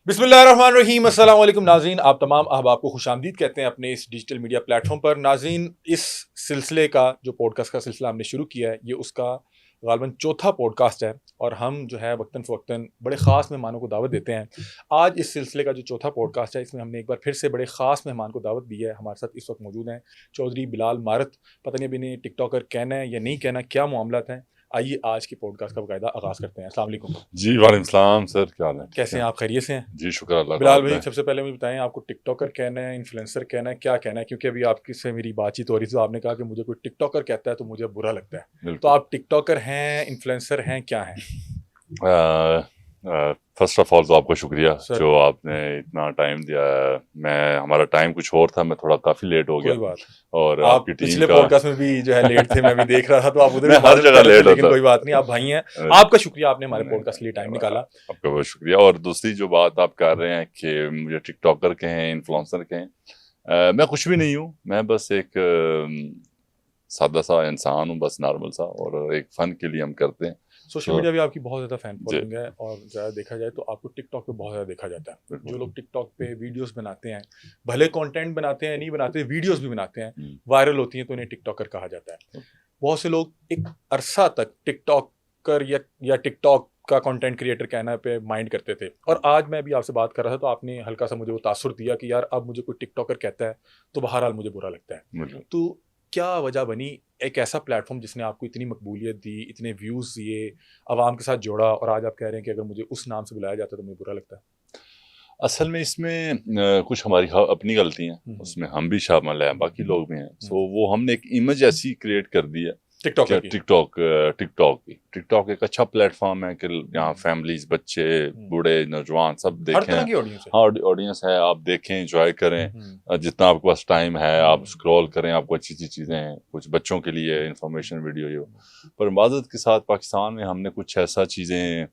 बिस्मिल्लाहिर्रहमानिर्रहीम अस्सलाम वालेकुम नाज़रीन, आप तमाम अहबाब को खुशामदीद कहते हैं अपने इस डिजिटल मीडिया प्लेटफॉर्म पर। नाज़रीन, इस सिलसिले का जो पॉडकास्ट का सिलसिला हमने शुरू किया है, ये उसका गालबन चौथा पॉडकास्ट है और हम जो है वक्तन फ़वक्तन बड़े ख़ास मेहमानों को दावत देते हैं। आज इस सिलसिले का जो चौथा पॉडकास्ट है, इसमें हमने एक बार फिर से बड़े ख़ास मेहमान को दावत दी है। हमारे साथ इस वक्त मौजूद हैं चौधरी बिलाल मारत। पता नहीं अब इन्हें टिकटॉकर कहना है या नहीं कहना, क्या मामलात हैं। आइए आज के पॉडकास्ट का बाकायदा आगाज़ करते हैं। अस्सलाम वालेकुम। जी वालेकुम सलाम सर, क्या हाल है? कैसे हैं आप? खैरियत से हैं? जी शुक्र अल्लाह का। बिलाल आप भाई, हैं? सबसे पहले मुझे बताएं, आपको टिकटॉकर कहना है, इन्फ्लुएंसर कहना है, क्या कहना है? क्योंकि अभी आपकी से मेरी बातचीत हो रही थी तो आपने कहा कि मुझे कोई टिकटॉकर कहता है तो मुझे बुरा लगता है। तो बिल्कुल। आप टिकटॉकर हैं, इन्फ्लुएंसर हैं, क्या हैं? फर्स्ट ऑफ ऑल तो आपका शुक्रिया सर, जो आपने इतना टाइम दिया है। हमारा टाइम कुछ और था, मैं थोड़ा काफ़ी लेट हो गया कोई बात नहीं। और आप आपकी टीम पिछले का। पॉडकास्ट में भी जो है लेट थे, मैं भी देख रहा था, तो आप उधर भी मैं हर माजरत जगह कर रहे थे, लेट लेकिन होता। कोई बात नहीं, आप भाई हैं। अ, आपका शुक्रिया, आपने हमारे नहीं, पॉडकास्ट के लिए टाइम निकाला। आपका बहुत शुक्रिया। और दूसरी जो बात आप कर रहे हैं कि मुझे टिकटॉकर कहें, इन्फ्लुएंसर कहें, मैं कुछ भी नहीं हूँ। मैं बस एक सादा सा इंसान हूँ, बस नॉर्मल सा, और एक फ़न के लिए हम करते हैं। सोशल तो मीडिया भी आपकी बहुत ज़्यादा फैन जी फॉलोइंग है और ज़्यादा देखा जाए तो आपको टिकटॉक पे बहुत ज़्यादा देखा जाता है। जो बिल्कुल। लोग टिकटॉक पे वीडियोस बनाते हैं, भले कंटेंट बनाते हैं, नहीं बनाते, वीडियोस भी बनाते हैं, हम्म, वायरल होती हैं, तो उन्हें टिकटॉकर कहा जाता है। बहुत से लोग एक अरसा तक टिकटॉकर या टिकटॉक का कंटेंट क्रिएटर कहना पे माइंड करते थे, और आज मैं भी आपसे बात कर रहा था तो आपने हल्का सा मुझे वो तासुर दिया कि यार अब मुझे कोई टिकटॉकर कहता है तो बहरहाल मुझे बुरा लगता है। बिल्कुल। तो क्या वजह बनी, एक ऐसा प्लेटफॉर्म जिसने आपको इतनी मकबूलियत दी, इतने व्यूज़ दिए, आवाम के साथ जोड़ा, और आज आप कह रहे हैं कि अगर मुझे उस नाम से बुलाया जाता तो मुझे बुरा लगता है? असल में इसमें कुछ हमारी अपनी गलती हैं, हम्म, उसमें हम भी शामिल हैं, बाकी लोग भी हैं। हम्म। सो वो हमने एक इमेज ऐसी क्रिएट कर दी है टिकटॉकर कि की। टिकटॉक एक अच्छा प्लेटफॉर्म है कि यहाँ फैमिलीज, बच्चे, बूढ़े, नौजवान सब हर देखें। तरह की ऑडियंस है। हाँ, ऑडियंस है, आप देखें, एंजॉय करें। हम्म, जितना आपके पास टाइम है आप हम्म, स्क्रॉल करें, आपको अच्छी अच्छी चीज़ें हैं, कुछ बच्चों के लिए इंफॉर्मेशन वीडियो ये हो। पर माजरत के साथ पाकिस्तान में हमने कुछ ऐसा चीज़ें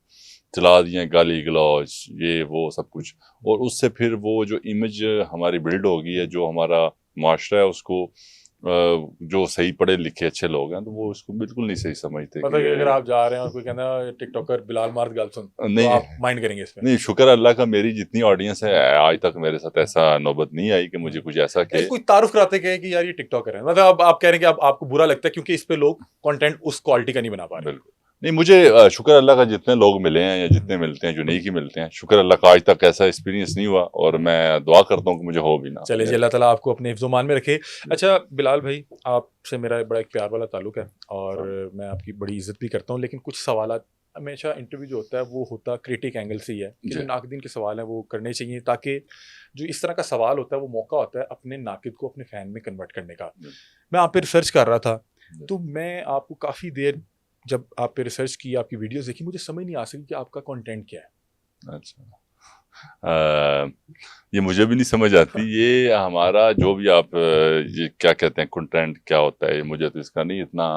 चला दी हैं, गाली गलौज, ये वो सब कुछ, और उससे फिर वो जो इमेज हमारी बिल्ड हो गई है, जो हमारा माशरा है उसको जो सही पढ़े लिखे अच्छे लोग हैं तो वो उसको बिल्कुल नहीं सही समझते मतलब कि कि अगर आप जा रहे हैं और कोई कहना है टिकटॉकर बिलाल मार्द गाल सुन, तो नहीं आप माइंड करेंगे इस पे? नहीं, शुक्र अल्लाह का, मेरी जितनी ऑडियंस है आज तक मेरे साथ ऐसा नौबत नहीं आई कि मुझे कुछ ऐसा एक कि कोई तारुफ कराते कहे कि यार ये टिकटॉकर है, मतलब आप कह रहे हैं कि आपको बुरा लगता है क्योंकि इस पे लोग कंटेंट उस क्वालिटी का नहीं बना पा रहे। बिल्कुल नहीं। मुझे शुक्र अल्लाह का जितने लोग मिले हैं या जितने मिलते हैं, जो नहीं की मिलते हैं, शुक्र अल्लाह का आज तक ऐसा एक्सपीरियंस नहीं हुआ, और मैं दुआ करता हूँ कि मुझे हो भी ना। चले जी, अल्लाह ताला आपको अपने हिफ्ज़-ओ-मान में रखे। अच्छा बिलाल भाई, आपसे मेरा बड़ा एक प्यार वाला ताल्लुक है और मैं आपकी बड़ी इज़्ज़त भी करता हूँ, लेकिन कुछ सवालात, हमेशा इंटरव्यू जो होता है वो होता क्रिटिक एंगल से ही है कि जो जी नाक़दीन के सवाल हैं वो करने चाहिए, ताकि जो इस तरह का सवाल होता है वो मौका होता है अपने नाक़िद को अपने फ़ैन में कन्वर्ट करने का। जी मैं आप पे रिसर्च कर रहा था, जी। तो मैं आपको काफ़ी देर जब आप पे रिसर्च की, आपकी वीडियोज़ देखी, मुझे समझ नहीं आ सकी कि आपका कंटेंट क्या है? अच्छा। ये मुझे भी नहीं समझ आती, ये हमारा जो भी आप ये क्या कहते हैं कंटेंट क्या होता है, मुझे तो इसका नहीं इतना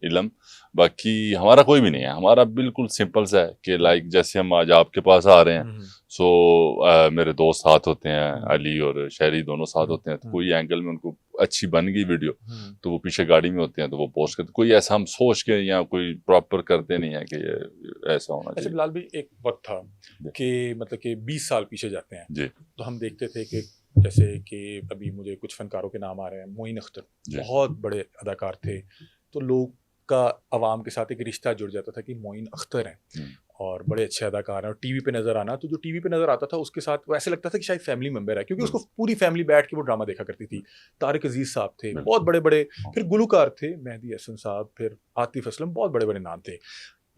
इलम। बाकी हमारा कोई भी नहीं है, हमारा बिल्कुल सिंपल सा है कि लाइक जैसे हम आज आपके पास आ रहे हैं, हुँ, हुँ, सो मेरे दोस्त साथ होते हैं, हुँ, अली और शहरी दोनों साथ हुँ, होते हैं, तो हुँ, कोई एंगल में उनको अच्छी बन गई वीडियो हुँ। तो वो पीछे गाड़ी में होते हैं तो वो पोस्ट करते, कोई ऐसा हम सोच के या कोई प्रॉपर करते नहीं है कि ये ऐसा होना अच्छा चाहिए। बिलाल भाई, एक वक्त था जी कि मतलब कि 20 साल पीछे जाते हैं, जी तो हम देखते थे कि जैसे कि अभी मुझे कुछ फनकारों के नाम आ रहे हैं, मोइन अख्तर जी बहुत बड़े अदाकार थे, तो लोग का आवाम के साथ एक रिश्ता जुड़ जाता था कि मोइन अख्तर हैं हम्म, और बड़े अच्छे अदाकार हैं, और टीवी पे नजर आना, तो जो टीवी पे नजर आता था उसके साथ वो ऐसे लगता था कि शायद फैमिली मेंबर है, क्योंकि उसको बिल्कुल पूरी फैमिली बैठ के वो ड्रामा देखा करती थी। तारिक अजीज साहब थे, बिल्कुल। बहुत बड़े बड़े, हाँ, फिर गुलकार थे, मेहदी हसन साहब, फिर आतिफ असलम, बहुत बड़े बड़े नाम थे।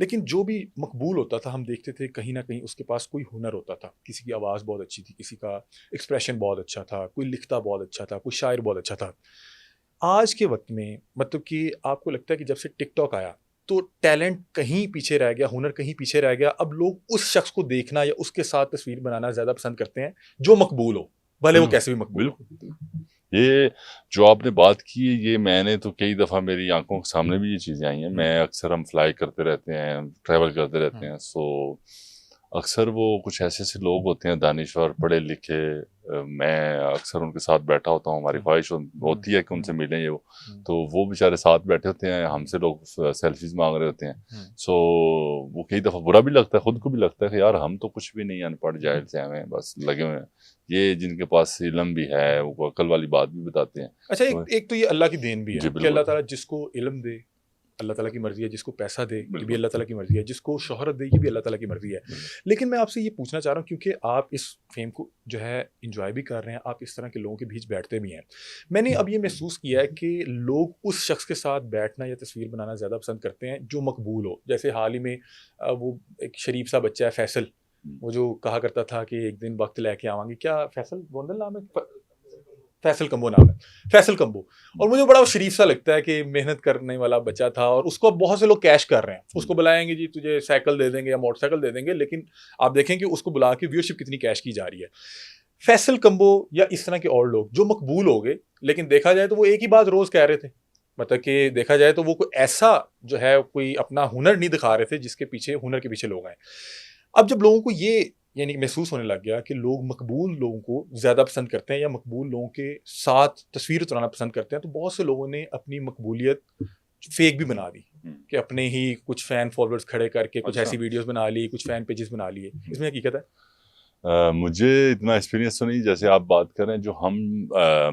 लेकिन जो भी मकबूल होता था, हम देखते थे कहीं न कहीं उसके पास कोई हुनर होता था। किसी की आवाज़ बहुत अच्छी थी, किसी का एक्सप्रेशन बहुत अच्छा था, कोई लिखता बहुत अच्छा था, कोई शायर बहुत अच्छा था। आज के वक़्त में मतलब कि आपको लगता है कि जब से टिकटॉक आया, तो टैलेंट कहीं पीछे रह गया, हुनर कहीं पीछे रह गया। अब लोग उस शख्स को देखना या उसके साथ तस्वीर बनाना ज़्यादा पसंद करते हैं, जो मकबूल हो, भले वो बिल्कुल कैसे भी मकबूल हो। बिल्कुल। ये जो आपने बात की है, ये मैंने तो कई दफ़ा मेरी आंखों के सामने भी ये चीज़ें आई हैं। हुँ, मैं अक्सर, हम फ्लाई करते रहते हैं, ट्रैवल करते रहते हुँ, हैं, सो अक्सर वो कुछ ऐसे ऐसे लोग होते हैं दानिश्वर, पढ़े लिखे, मैं अक्सर उनके साथ बैठा होता हूँ, हमारी ख्वाहिश होती है कि उनसे मिलें ये वो, तो वो बेचारे साथ बैठे होते हैं, हमसे लोग सेल्फीज मांग रहे होते हैं। सो वो कई दफ़ा बुरा भी लगता है, खुद को भी लगता है कि यार हम तो कुछ भी नहीं, अनपढ़ जाहिल से हमें बस लगे हुए हैं। ये जिनके पास इल्म भी है वो अकल वाली बात भी बताते हैं। अच्छा, एक तो ये अल्लाह की देन भी है कि अल्लाह ताला जिसको इल्म दे अल्लाह ताला की मर्जी है, जिसको पैसा दे ये भी अल्लाह ताला की मर्जी है, जिसको शोहरत दे ये भी अल्लाह ताला की मर्जी है। लेकिन मैं आपसे ये पूछना चाह रहा हूँ, क्योंकि आप इस फेम को जो है इंजॉय भी कर रहे हैं, आप इस तरह के लोगों के बीच बैठते भी हैं। मैंने अब ये महसूस किया है कि लोग उस शख्स के साथ बैठना या तस्वीर बनाना ज़्यादा पसंद करते हैं जो मकबूल हो। जैसे हाल ही में वो एक शरीफ सा बच्चा है फैसल, वो जो कहा करता था कि एक दिन वक्त लेके आवांगे, क्या फैसल गोंदल नाम है, फैसल कम्बो नाम है, फैसल कम्बो। और मुझे बड़ा शरीफ सा लगता है कि मेहनत करने वाला बच्चा था और उसको बहुत से लोग कैश कर रहे हैं। उसको बुलाएंगे जी तुझे साइकिल दे देंगे या मोटरसाइकिल दे देंगे, लेकिन आप देखें कि उसको बुला के व्यूअरशिप कितनी कैश की जा रही है। फैसल कम्बो या इस तरह के और लोग जो मकबूल हो गए, लेकिन देखा जाए तो वो एक ही बात रोज कह रहे थे, मतलब कि देखा जाए तो वो कोई ऐसा जो है कोई अपना हुनर नहीं दिखा रहे थे जिसके पीछे हुनर के पीछे लोग आए। अब जब लोगों को ये यानी महसूस होने लग गया कि लोग मकबूल लोगों को ज़्यादा पसंद करते हैं या मकबूल लोगों के साथ तस्वीर उतराना पसंद करते हैं, तो बहुत से लोगों ने अपनी मकबूलियत फेक भी बना दी कि अपने ही कुछ फ़ैन फॉलोअर्स खड़े करके कुछ ऐसी वीडियोस बना ली, कुछ फ़ैन पेजेस बना लिए। इसमें हकीकत है? मुझे इतना एक्सपीरियंस तो नहीं, जैसे आप बात करें जो हम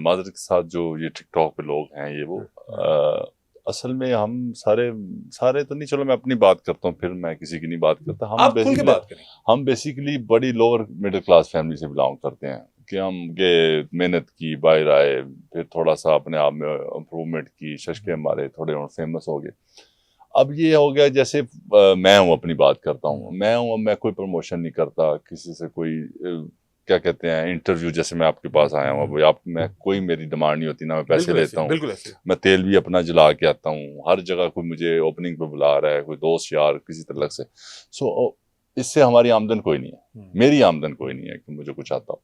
मादर के साथ जो ये टिकटॉक पे लोग हैं ये वो असल में हम सारे तो नहीं, चलो मैं अपनी बात करता हूँ, फिर मैं किसी की नहीं बात करता। हम बेसिकली बड़ी लोअर मिडिल क्लास फैमिली से बिलोंग करते हैं कि हम ये मेहनत की, बाहर आए, फिर थोड़ा सा अपने आप में इम्प्रूवमेंट की, शशके मारे, थोड़े और फेमस हो गए। अब ये हो गया जैसे मैं हूँ, अपनी बात करता हूँ, मैं हूँ, मैं कोई प्रमोशन नहीं करता किसी से, कोई क्या कहते हैं इंटरव्यू, जैसे मैं आपके पास आया हूँ, अब मैं कोई मेरी डिमांड नहीं होती, ना मैं पैसे लेता हूँ, मैं तेल भी अपना जला के आता हूँ, हर जगह कोई मुझे ओपनिंग पे बुला रहा है, कोई दोस्त यार किसी तरह से। सो इससे हमारी आमदन कोई नहीं है, मेरी आमदन कोई नहीं है कि मुझे कुछ आता हो।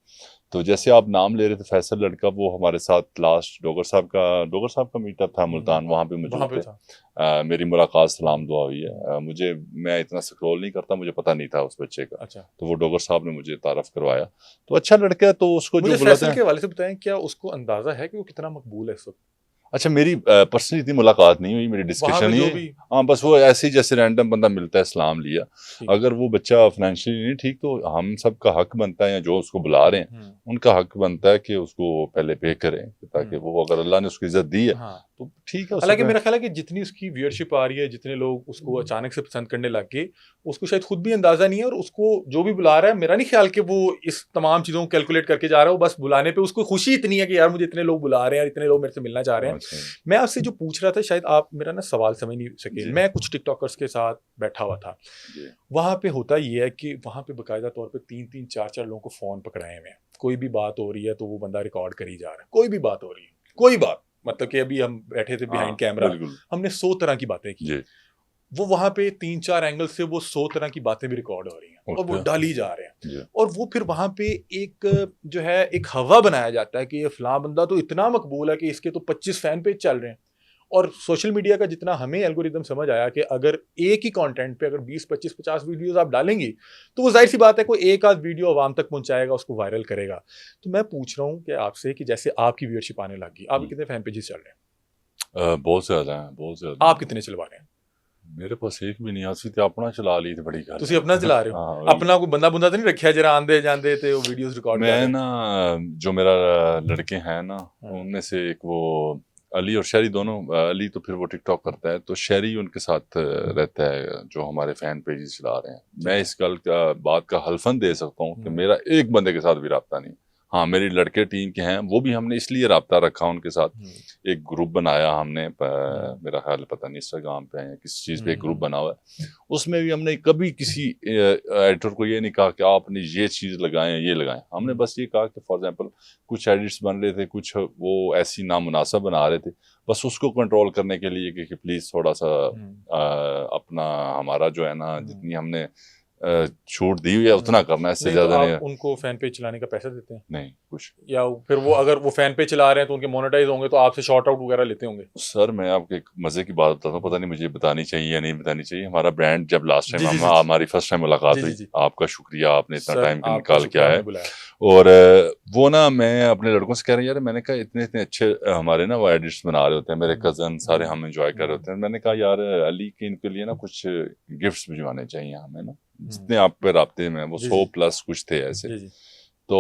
तो जैसे आप नाम ले रहे थे फैसल लड़का, वो हमारे साथ लास्ट डोगर साहब का मीटअप था मुल्तान, वहाँ पे मौजूद थे। मेरी मुलाकात सलाम दुआ हुई है। मैं इतना स्क्रॉल नहीं करता, मुझे पता नहीं था उस बच्चे का। अच्छा। तो वो डोगर साहब ने मुझे तारफ करवाया, तो अच्छा लड़का है, तो उसको जो बुलाते हैं। के हवाले से बताएं, क्या उसको अंदाजा है कि वो कितना मकबूल है इस वक्त? अच्छा, मेरी पर्सनली इतनी मुलाकात नहीं हुई, मेरी डिस्कशन ही है। हाँ, बस वो ऐसे ही जैसे रैंडम बंदा मिलता है, सलाम लिया। अगर वो बच्चा फाइनेंशियली नहीं ठीक, तो हम सबका हक बनता है, या जो उसको बुला रहे हैं उनका हक बनता है कि उसको पहले पे करें, ताकि वो, अगर अल्लाह ने उसको इज्जत दी है तो ठीक है। हालांकि मेरा ख्याल है कि जितनी उसकी व्यूअरशिप आ रही है, जितने लोग उसको अचानक से पसंद करने लग गए, उसको शायद खुद भी अंदाजा नहीं है, और उसको जो भी बुला रहा है, मेरा नहीं ख्याल कि वो इस तमाम चीज़ों को कैलकुलेट करके जा रहा है। वो बस बुलाने पे उसको खुशी इतनी है कि यार मुझे इतने लोग बुला रहे हैं, इतने लोग मेरे से मिलना चाह रहे हैं। मैं आपसे जो पूछ रहा था, शायद आप मेरा ना सवाल समझ नहीं सके। मैं कुछ टिकटॉकर्स के साथ बैठा हुआ था, वहाँ पे होता ये है कि वहाँ पे बाकायदा तौर पे 3-3, 4-4 लोगों को फ़ोन पकड़ाए हुए हैं। कोई भी बात हो रही है तो वो बंदा रिकॉर्ड कर ही जा रहा है, कोई भी बात हो रही है, कोई बात, मतलब कि अभी हम बैठे थे बिहाइंड कैमरा, हमने 100 तरह की बातें की, वो वहां पे 3-4 एंगल से वो 100 तरह की बातें भी रिकॉर्ड हो रही हैं और वो डाली जा रहे हैं। और वो फिर वहां पे एक जो है एक हवा बनाया जाता है कि ये फलां बंदा तो इतना मकबूल है कि इसके तो 25 फैन पेज चल रहे हैं। और सोशल मीडिया का जितना हमें एल्गोरिदम समझ आया कि अगर एक ही कंटेंट पे अगर 20, 25, 50 वीडियोस आप डालेंगी तो वो जाहिर सी बात है कोई एक आध वीडियो आवाम तक पहुंचाएगा, उसको वायरल करेगा। तो मैं पूछ रहा हूँ कि आपसे कि जैसे आपकी व्यूअरशिप आने लगी, आपके कितने फैन पेजेस चल रहे हैं? बहुत ज्यादा हैं, बहुत ज्यादा। आप कितने चलवा रहे हैं? मेरे पास एक भी नहीं, असली तो अपना चला ली थी, बड़ी गल। ਤੁਸੀਂ अपना चला रहे हो? अपना कोई बंदा बुंदा तो नहीं रखा जरा आंदे जांदे थे वो वीडियोस रिकॉर्ड कर रहे हैं? मैं ना, जो मेरा लड़के हैं ना, उनमें से एक वो अली और शहरी दोनों, अली तो फिर वो टिकटॉक करता है, तो शहरी उनके साथ रहता है जो हमारे फैन पेजेस चला रहे हैं। मैं इस बात का हल्फन दे सकता हूँ कि मेरा एक बंदे के साथ भी रब्ता नहीं। हाँ, मेरी लड़के टीम के हैं, वो भी हमने इसलिए रब्ता रखा उनके साथ, एक ग्रुप बनाया हमने, मेरा ख्याल पता नहीं इंस्टाग्राम पे है या किसी चीज़ पे एक ग्रुप बना हुआ है। उसमें भी हमने कभी किसी एडिटर को ये नहीं कहा कि आपने ये चीज़ लगाएं, ये लगाएं। हमने बस ये कहा कि फॉर एग्जांपल कुछ एडिट्स बन रहे थे, कुछ वो ऐसी नामुनासिब बना रहे थे, बस उसको कंट्रोल करने के लिए कि प्लीज़ थोड़ा सा अपना हमारा जो है ना, जितनी हमने छूट दी हुई है उतना करना है, इससे ज्यादा नहीं। उनको फैन पेज चलाने का पैसा देते हैं? नहीं, कुछ। या फिर वो अगर वो फैन पेज चला रहे हैं तो उनके मोनेटाइज होंगे तो आपसे शॉर्ट आउट वगैरह लेते होंगे? सर, मैं आपको एक मजे की बात बताता हूँ, पता नहीं मुझे बतानी चाहिए या नहीं बतानी चाहिए। हमारा ब्रांड जब लास्ट टाइम हमारी फर्स्ट टाइम मुलाकात हुई, आपका शुक्रिया, आपने इतना टाइम निकाल के आया है। और वो ना मैं अपने लड़कों से कह रहा हूँ यार, मैंने कहा इतने इतने अच्छे हमारे ना वो एडिट्स बना रहे होते हैं, मेरे कजन सारे हम एंजॉय कर रहे होते हैं। मैंने कहा यार अली के इनके लिए ना कुछ गिफ्ट्स भिजवाने चाहिए हमें ना, जितने आप पे राब्ते में वो जी 100 जी प्लस कुछ थे ऐसे। जी जी तो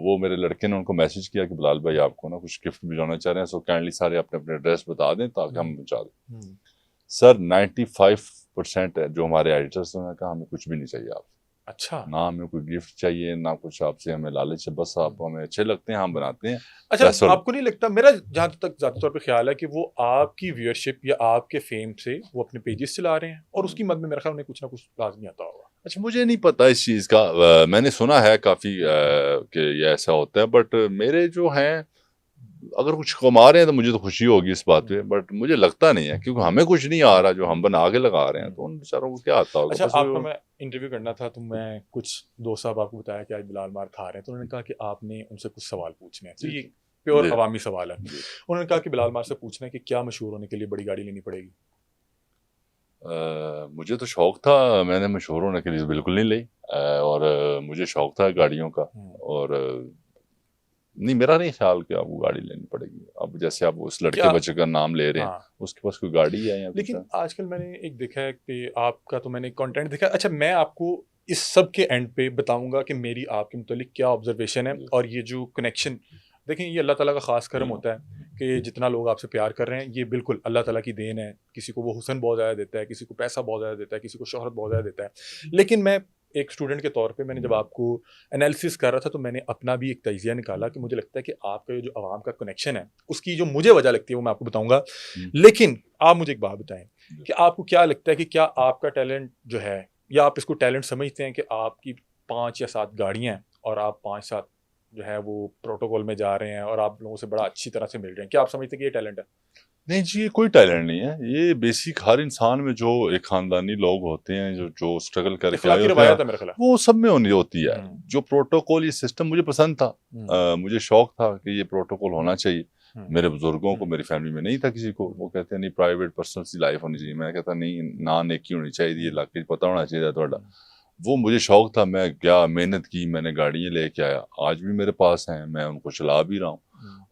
वो मेरे लड़के ने उनको मैसेज किया कि बिलाल भाई आपको ना कुछ गिफ्ट भिजवाना चाह रहे हैं, सो काइंडली सारे अपने अपने एड्रेस बता दें ताकि हम पहुंचा दें। सर 95% जो हमारे एडिटर्स हैं, उन्होंने कहा हमें कुछ भी नहीं चाहिए आप, अच्छा ना हमें कोई गिफ्ट चाहिए ना कुछ आपसे हमें लालच है, बस आप हमें अच्छे लगते हैं हम बनाते हैं। अच्छा, पैसों आपको नहीं लगता, मेरा जहां तक ज़्यादा तौर पे ख्याल है कि वो आपकी व्यूअरशिप या आपके फेम से वो अपने पेजेस चला रहे हैं और उसकी मद में मेरा ख्याल उन्हें कुछ ना कुछ लाजमी आता होगा। अच्छा मुझे नहीं पता इस चीज़ का, मैंने सुना है काफ़ी कि ये ऐसा होता है, बट मेरे जो हैं अगर कुछ कमा रहे हैं तो मुझे तो खुशी होगी इस बात पे, बट मुझे लगता नहीं है क्योंकि हमें कुछ नहीं आ रहा, जो हम बना के लगा रहे हैं तो उन बेचारों को क्या आता होगा। अच्छा, बस आपका वो मैं इंटरव्यू करना था तो मैं कुछ दोस्त साहब आपको बताया कि आज बिलाल मार खा रहे हैं, तो उन्होंने कहा कि आपने उनसे कुछ सवाल पूछने हैं, तो जी ये प्योर जी अवामी सवाल है। जी। उन्होंने कहा कि बिलाल मार से पूछना है कि क्या मशहूर होने के लिए बड़ी गाड़ी लेनी पड़ेगी। मुझे तो शौक था, मैंने मशहूर होने के लिए बिल्कुल नहीं ली, और मुझे शौक था गाड़ियों का, और नहीं मेरा नहीं ख्याल कि आपको गाड़ी लेनी पड़ेगी। अब जैसे आप उस लड़के क्या, बच्चे का नाम ले रहे हैं, हाँ, उसके पास कोई गाड़ी है या कुछ लेकिन है? आजकल मैंने एक देखा है कि आपका, तो मैंने कंटेंट देखा। अच्छा, मैं आपको इस सब के एंड पे बताऊंगा कि मेरी आपके मुतालिक क्या ऑब्जर्वेशन है, जी, और ये जो कनेक्शन, देखें, ये अल्लाह ताला का खास करम जी, होता है कि जितना लोग आपसे प्यार कर रहे हैं ये बिल्कुल अल्लाह ताला की देन है। किसी को वो हुस्न बहुत ज़्यादा देता है, किसी को पैसा बहुत ज़्यादा देता है, किसी को शोहरत बहुत ज़्यादा देता है। लेकिन मैं एक स्टूडेंट के तौर पे मैंने जब आपको एनालिसिस कर रहा था तो मैंने अपना भी एक तजिया निकाला कि मुझे लगता है कि आपका ये जो आवाम का कनेक्शन है उसकी जो मुझे वजह लगती है वो मैं आपको बताऊंगा। हम्म, लेकिन आप मुझे एक बात बताएं जी। कि आपको क्या लगता है कि क्या आपका टैलेंट जो है, या आप इसको टैलेंट समझते हैं कि आपकी 5 या 7 गाड़ियां हैं और आप 5-7 जो है वो प्रोटोकॉल में जा रहे हैं और आप लोगों से बड़ा अच्छी तरह से मिल रहे हैं, क्या आप समझते हैं कि ये टैलेंट है? नहीं जी, ये कोई टैलेंट नहीं है, ये बेसिक हर इंसान में जो एक खानदानी लोग होते हैं जो जो स्ट्रगल करके आए इखलाकी होते हैं, रवायत है मेरा ख्याल है। वो सब में होनी होती है। हम्म, जो प्रोटोकॉल ये सिस्टम मुझे पसंद था, मुझे शौक था कि ये प्रोटोकॉल होना चाहिए। हम्म, मेरे बुजुर्गों को, हम्म, मेरी फैमिली में नहीं था किसी को, वो कहते हैं नहीं प्राइवेट पर्सनल सी लाइफ होनी चाहिए। मैं कहता नहीं, ना नेकी होनी चाहिए, ये इलाके पता होना चाहिए थोड़ा। वो मुझे शौक था, मैं क्या मेहनत की, मैंने गाड़ियाँ लेके आया, आज भी मेरे पास हैं, मैं उनको चला भी रहा हूँ।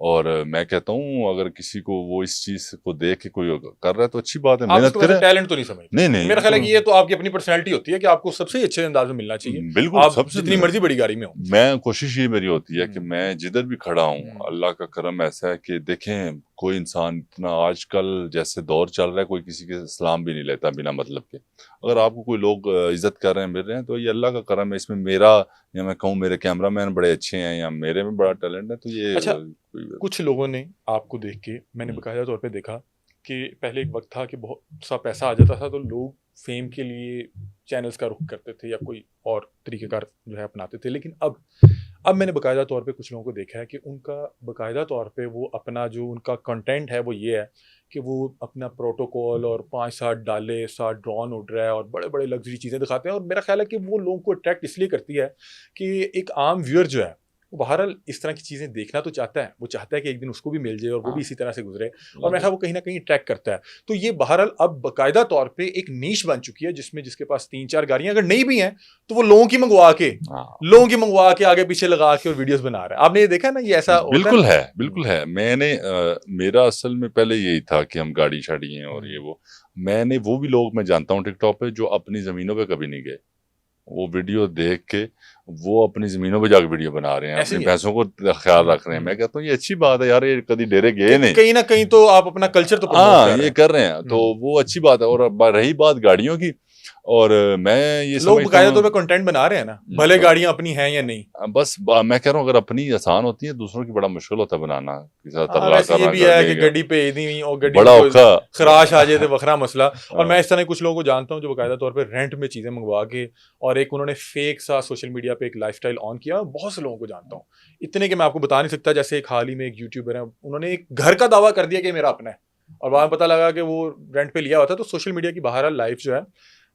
और मैं कहता हूँ अगर किसी को वो इस चीज़ को देख के कोई कर रहा है तो अच्छी बात है, आप मेहनत इसको वैसे करें। टैलेंट तो नहीं समझते? नहीं नहीं, मेरा ख्याल है कि ये तो आपकी अपनी पर्सनैलिटी होती है कि आपको सबसे ही अच्छे अंदाज में मिलना चाहिए, बिल्कुल आप सबसे जितनी मर्जी बड़ी गाड़ी में हो। मैं कोशिश ये मेरी होती है कि मैं जिधर भी खड़ा हूँ, हम्म, अल्लाह का करम ऐसा है कि देखें कोई इंसान इतना आजकल जैसे दौर चल रहा है, कोई किसी के सलाम भी नहीं लेता बिना मतलब के। अगर आपको कोई लोग इज्जत कर रहे हैं, मिल रहे हैं, तो ये अल्लाह का करम है। इसमें मेरा, या मैं कहूँ मेरे कैमरामैन बड़े अच्छे हैं या मेरे में बड़ा टैलेंट है, तो ये अच्छा, कोई कुछ लोगों ने आपको देख के, मैंने हम्म, बाकायदा तौर पे देखा कि पहले एक वक्त था कि बहुत सा पैसा आ जाता था तो लोग फेम के लिए चैनल्स का रुख करते थे या कोई और तरीक़ेकार जो है अपनाते थे। लेकिन अब मैंने बाकायदा तौर पे कुछ लोगों को देखा है कि उनका बाकायदा तौर पे वो अपना जो उनका कंटेंट है वो ये है कि वो अपना प्रोटोकॉल और 5-7 डाले, 7 ड्रोन उड़ रहा है और बड़े-बड़े लग्ज़री चीज़ें दिखाते हैं, और मेरा ख़्याल है कि वो लोगों को अट्रैक्ट इसलिए करती है कि एक आम व्यूअर जो है वो बहरहाल इस तरह की चीज़ें देखना तो चाहता है, वो चाहता है कि एक दिन उसको भी मिल जाए और वो भी हाँ, इसी तरह से गुजरे, और मेरा ख्याल वो कहीं न कहीं अट्रैक्ट करता है। तो ये बहरहाल अब बाकायदा तौर पे एक नीश बन चुकी है जिसमें जिसके पास 3-4 गाड़ियाँ अगर नहीं भी हैं तो वो हाँ, लोगों की मंगवा के आगे पीछे लगा के और वीडियोस बना रहा है। आपने ये देखा है ना, ये ऐसा होता है बिल्कुल ना? है, हुँ, बिल्कुल है। मैंने मेरा असल में पहले यही था कि हम गाड़ी-शाड़ी हैं और ये हुँ। वो। मैंने वो भी लोग मैं जानता हूँ टिकटॉक पे जो अपनी ज़मीनों पे कभी नहीं गए। वो वीडियो देख के वो अपनी ज़मीनों पे जाके वीडियो बना रहे हैं, ऐसे अपनी ही है। भैंसों को ख्याल हुँ, रख रहे हैं। मैं हुँ। कहता हूँ ये अच्छी बात है यार, ये कभी डेरे कि गए नहीं। कहीं न कहीं तो आप अपना कल्चर तो प्रमोट हाँ, कर रहे ये हैं। कर रहे हैं, तो हुँ। वो अच्छी बात है। और अब रही बात गाड़ियों की, और मैं ये लोग समझता बाकायदा हूँ तौर पे कंटेंट बना रहे हैं ना, भले गाड़ियाँ अपनी हैं या नहीं। बस मैं कह रहा हूँ अगर अपनी आसान होती है, दूसरों की बड़ा मुश्किल होता है बनाना। किसी का हाँ, तरला वैसे ये करना भी है कि गाड़ियों गड्डी पे दी हुई और का, गड्डी में बड़ा कोई औखा। खराश आ जाए तो वखरा मसला। और मैं हाँ, इस तरह कुछ लोगों को जानता हूँ जो बाकायदा तौर पे रेंट में चीज़ें मंगवा के, और एक उन्होंने फेक सा सोशल मीडिया पे एक लाइफ़स्टाइल ऑन किया। बहुत से लोगों को जानता हूँ। इतने कि मैं आपको बता नहीं सकता। जैसे एक हाल ही में एक यूट्यूबर है, उन्होंने एक घर का दावा कर दिया कि मेरा अपना है, और बाद में पता लगा कि वो रेंट पे लिया हुआ था। तो सोशल मीडिया की बहरहाल लाइफ़ जो है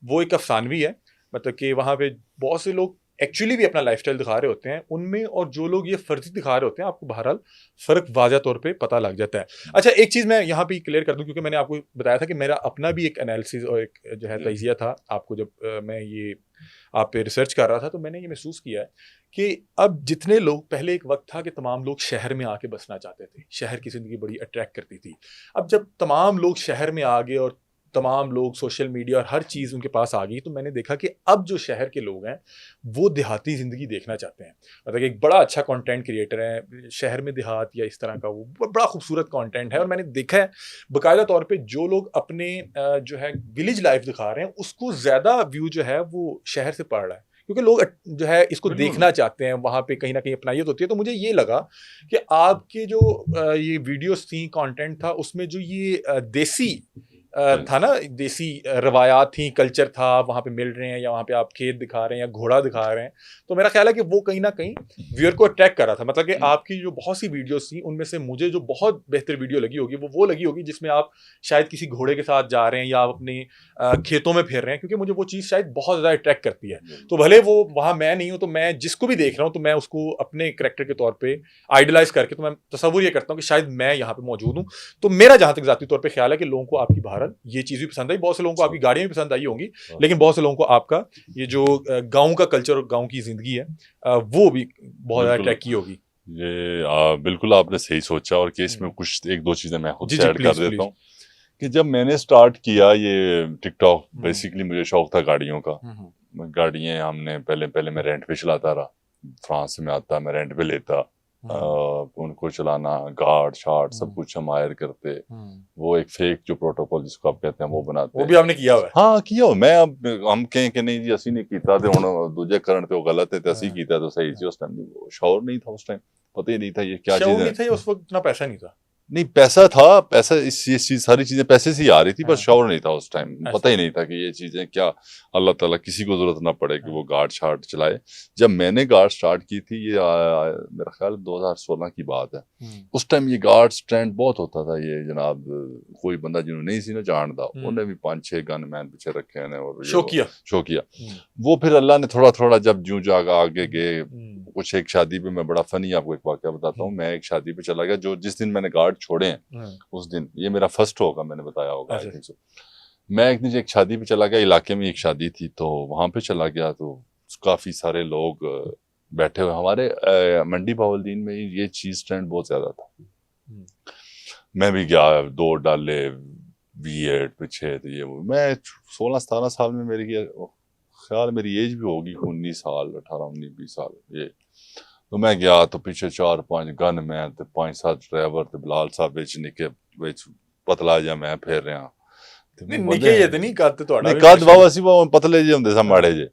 वो एक अफ़सानवी है। मतलब कि वहाँ पे बहुत से लोग एक्चुअली भी अपना लाइफस्टाइल दिखा रहे होते हैं उनमें और जो लोग ये फर्जी दिखा रहे होते हैं, आपको बहरहाल फ़र्क वाज़ह तौर पे पता लग जाता है। अच्छा, एक चीज़ मैं यहाँ पे क्लियर कर दूँ, क्योंकि मैंने आपको बताया था कि मेरा अपना भी एक एनालिसिस और एक जो है तजिया था आपको, जब मैं ये आप पे रिसर्च कर रहा था तो मैंने ये महसूस किया है कि अब जितने लोग, पहले एक वक्त था कि तमाम लोग शहर में आके बसना चाहते थे, शहर की ज़िंदगी बड़ी अट्रैक्ट करती थी। अब जब तमाम लोग शहर में आ गए और तमाम लोग सोशल मीडिया और हर चीज़ उनके पास आ गई, तो मैंने देखा कि अब जो शहर के लोग हैं वो देहाती ज़िंदगी देखना चाहते हैं। मतलब एक बड़ा अच्छा कंटेंट क्रिएटर है शहर में देहात या इस तरह का, वो बड़ा खूबसूरत कंटेंट है, और मैंने देखा है बाकायदा तौर पे जो लोग अपने जो है विलेज लाइफ दिखा रहे हैं उसको ज़्यादा व्यू जो है वो शहर से पड़ रहा है, क्योंकि लोग जो है इसको देखना चाहते हैं, वहाँ पे कहीं ना कहीं अपनाइत होती है। तो मुझे ये लगा कि आपके जो ये वीडियोस थी, कंटेंट था, उसमें जो ये देसी था ना, देसी रवायात थी, कल्चर था, वहाँ पे मिल रहे हैं या वहाँ पे आप खेत दिखा रहे हैं या घोड़ा दिखा रहे हैं, तो मेरा ख्याल है कि वो कहीं ना कहीं व्यूअर को अट्रैक्ट कर रहा था। मतलब कि आपकी जो बहुत सी वीडियोस थी उनमें से मुझे जो बहुत बेहतर वीडियो लगी होगी वो लगी होगी जिसमें आप शायद किसी घोड़े के साथ जा रहे हैं या आप अपने खेतों में फिर रहे हैं, क्योंकि मुझे वो चीज़ शायद बहुत ज़्यादा अट्रैक्ट करती है। तो भले वो वहाँ मैं नहीं हूँ, तो मैं जिसको भी देख रहा हूँ तो मैं उसको अपने करेक्टर के तौर पर आइडलाइज करके तो मैं तस्वुर ये करता हूँ कि शायद मैं यहाँ पे मौजूद हूँ। तो मेरा जहाँ तक ज़ाती तौर पर ख्याल है कि लोगों को आपकी भारत ये चीज़ भी पसंद आई, बहुत से लोगों को आपकी गाड़ियाँ भी पसंद आई होंगी, लेकिन बहुत से लोगों को आपका ये जो गाँव का कल्चर और गाँव की जिंदगी है वो भी बहुत ज़्यादा अट्रैक्ट की होगी। ये बिल्कुल आपने सही सोचा, और केस में कुछ एक दो चीज़ें मैं खुद से ऐड कर देता हूँ कि जब मैंने स्टार्ट किया ये टिकटॉक, बेसिकली मुझे शौक था गाड़ियों का। गाड़ियाँ हमने पहले मैं रेंट पे चलाता रहा, फ्रांस में आता मैं रेंट पे लेता, उनको चलाना, गार्ड शार्ट सब कुछ हम हायर करते, वो एक फेक जो प्रोटोकॉल जिसको आप कहते हैं वो बनाते, वो भी आपने किया हुआ है? हाँ किया। मैं अब हम कहें कि नहीं जी असी नहीं कीता ते हुण दूजे करन ते वो गलत है ते असी कीता तो सही सी। उस टाइम शौर नहीं था, उस टाइम पता ही नहीं था ये क्या चीज़ है। नहीं था, उस वक्त इतना पैसा नहीं था। नहीं पैसा था, पैसा ये सारी चीजें पैसे से ही आ रही थी, बस शौर नहीं था उस टाइम, पता ही नहीं था कि ये चीजें क्या, अल्लाह ताला किसी को जरूरत ना पड़े कि वो गार्ड शार्ट चलाए। जब मैंने गार्ड स्टार्ट की थी, ये मेरा ख्याल 2016 की बात है, उस टाइम ये गार्ड स्टैंड बहुत होता था। ये जनाब कोई बंदा जिन्होंने नहीं सी ना जानता, उन्हें भी 5-6 गन मैन पीछे रखे हैं और शौकिया। वो फिर अल्लाह ने थोड़ा थोड़ा जब जूं जागा आगे गए, कुछ एक शादी पे, मैं बड़ा फनी आपको एक वाकया बताता हूँ। मैं एक शादी पे चला गया, जो जिस दिन मैंने गार्ड छोड़े हैं उस दिन, ये मेरा फर्स्ट होगा, मैंने बताया होगा आई थिंक सो। मैं एक दिन एक शादी पे चला गया, इलाके में एक शादी थी, तो वहां पे चला गया तो काफी सारे लोग बैठे हुए। हमारे मंडी बहाउद्दीन में ये चीज ट्रेंड बहुत ज्यादा था। मैं भी गया, 2 डाले V8 पीछे, तो ये वो मैं 16-17 साल में, मेरी ख्याल मेरी एज भी होगी 19 साल, 18-19-20 साल ये। तो मैं गया तो पीछे 4-5 गन मैन ते 5-7 ड्राइवर ते बिलाल साहब विच निके विच पतला जा मैं फिर रहा। निके ये तो नहीं कद ਤੁਹਾਡਾ नहीं कद बाबा सी वो पतले जे ਹੁੰਦੇ सा माड़े जे,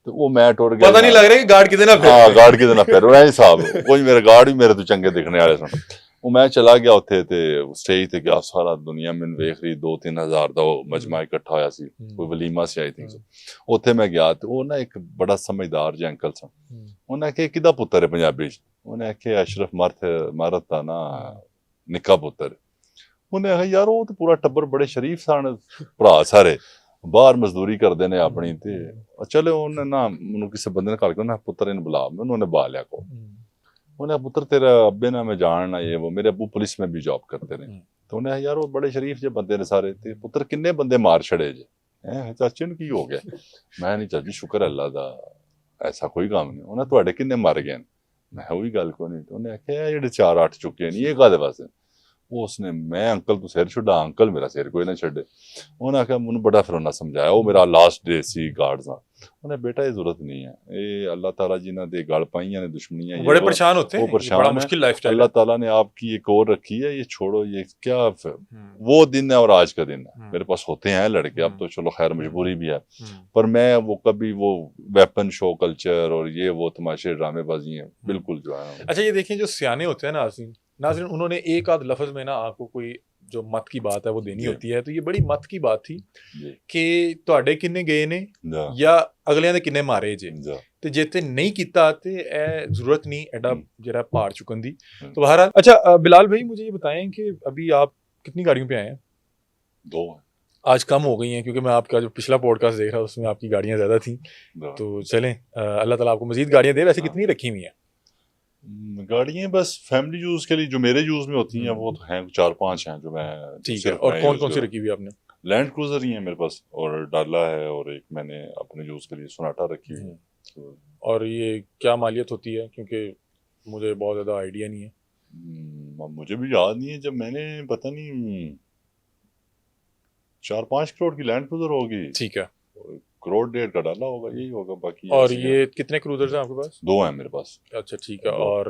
तो वो मैं टुर गया, पता नहीं लग रहा कि गार्ड किदे ना फिर। हां गार्ड किदे ना फिर रहा साहब, कोई मेरे गार्ड भी मेरे तो चंगे दिखने वाले सन। वो मैं चला गया उत्थे ते स्टेज ते गया, सारा दुनिया मैनू वेख रही, 2-3 हज़ार दा मजमा इकट्ठा होया सी, कोई वलीमा सी आई थिंक सो। उत्थे मैं गया ते वो ना एक बड़ा समझदार जे अंकल सन, उन्हें आखे किदा पुत्तर है पंजाबी च, उन्हें आखे अशरफ मारत दा ना निक्का पुत्तर। उन्हें आखे यार वो तो पूरा टब्बर बड़े शरीफ सन, भरा सारे बाहर मजदूरी करते ने अपनी, ते चले उन्हें ना मैनू किसी बंदे ने कल के ना पुत्तर इन बुला, मैं उन्होंने बा लिया को, उन्हें पुत्र तेरा अब्बे ना मैं जानना, ये वो मेरे अबू पुलिस में भी जॉब करते रहे। तो उन्हें यार वो बड़े शरीफ जे बंदे ने सारे, ते पुत्र किन्ने बंदे मार छड़े जे, चाचे ने की हो गया? मैं नहीं चाची शुक्र अल्लाह दा ऐसा कोई काम नहीं। उन्हें तुहाडे किन्ने मार गए? मैं वही गल को नहीं। तो उन्हें आख्या जेडे 4-8 चुके नहीं, ये कादे वास्ते? वो उसने, मैं अंकल तू सिर छुड़ा, अंकल मेरा सिर कोई ना छड़े। उन्हें आख्या मैनू बड़ा फिर उन्हें समझाया, वो मेरा लास्ट डे सी गार्ड्स दा, उन्हें बेटा ये जरूरत नहीं है, ये अल्लाह ताला जिन्हां दे गल पाइयां ने दुश्मनियां, बड़े परेशान होते हैं, परेशान बड़ा मुश्किल लाइफस्टाइल, अल्लाह ताला ने आपकी एक और रखी है, ये छोड़ो, ये क्या वो दिन है और आज का दिन है। मेरे पास होते हैं लड़के, अब तो चलो खैर मजबूरी भी है, पर मैं वो कभी वो वेपन शो कल्चर और ये वो तमाशे ड्रामेबाजी हैं बिल्कुल जो है। अच्छा ये देखिए, जो सियाने होते हैं नाज़रीन, उन्होंने एक आध लफ्ज में ना आपको कोई जो मत की बात है वो देनी होती है, तो ये बड़ी मत की बात थी कि ਤੁਹਾਡੇ किन्ने गए ने या अगलियां दे किन्ने मारे जे, तो जेते नहीं कीता ते ए जरूरत नहीं एडा जरा पहाड़ चुकन दी। तो बहरहाल, अच्छा बिलाल भाई मुझे ये बताएं कि अभी आप कितनी गाड़ियों पे आए हैं? 2। आज कम हो गई हैं, क्योंकि मैं आपका जो पिछला पॉडकास्ट देख रहा था उसमें आपकी गाड़ियाँ ज़्यादा थी। तो चलें, अल्लाह ताला आपको मज़ीद गाड़ियाँ दे। वैसे कितनी रखी हुई हैं? गाड़ियाँ बस फैमिली यूज़ के लिए जो मेरे यूज़ में होती हैं वो तो हैं 4-5 हैं जो मैं ठीक है। सिर्फ और मैं कौन यूज़ कौन सी कर रखी हुई है आपने? लैंड क्रूजर ही है मेरे पास, और डाला है, और एक मैंने अपने यूज़ के लिए सोनाटा रखी हुई है। तो और ये क्या मालियत होती है, क्योंकि मुझे बहुत ज़्यादा आइडिया नहीं है। अब मुझे भी याद नहीं है, जब मैंने पता नहीं 4-5 करोड़ की लैंड क्रूजर होगी, ठीक है। करोड़ डेढ़ का डाला होगा, यही होगा। बाकी और ऐसे हैं। ये कितने क्रूजर्स हैं आपके पास? 2 हैं मेरे पास। अच्छा, ठीक है। 2 और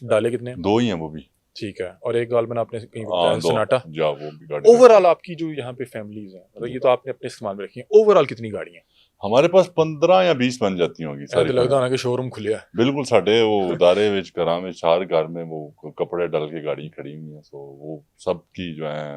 डाले कितने हैं? 2 ही हैं वो भी। ठीक है। और एक गालमन आपने कहीं पे हाँ बताया, 2 सोनाटा। जा वो भी गाड़ी ओवरऑल आपकी जो यहाँ पे फैमिलीज हैं, मतलब ये तो आपने अपने इस्तेमाल में रखी हैं, ओवरऑल कितनी गाड़ियाँ हैं? हमारे पास 15 या 20 बन जाती होंगी ऐसा सारी। तो लगता है कि शोरूम खुलिया है। बिल्कुल साढ़े वो उदारे विच घरा में 4 घर में वो कपड़े डाल के गाड़ी खड़ी हुई है, तो वो सब की जो है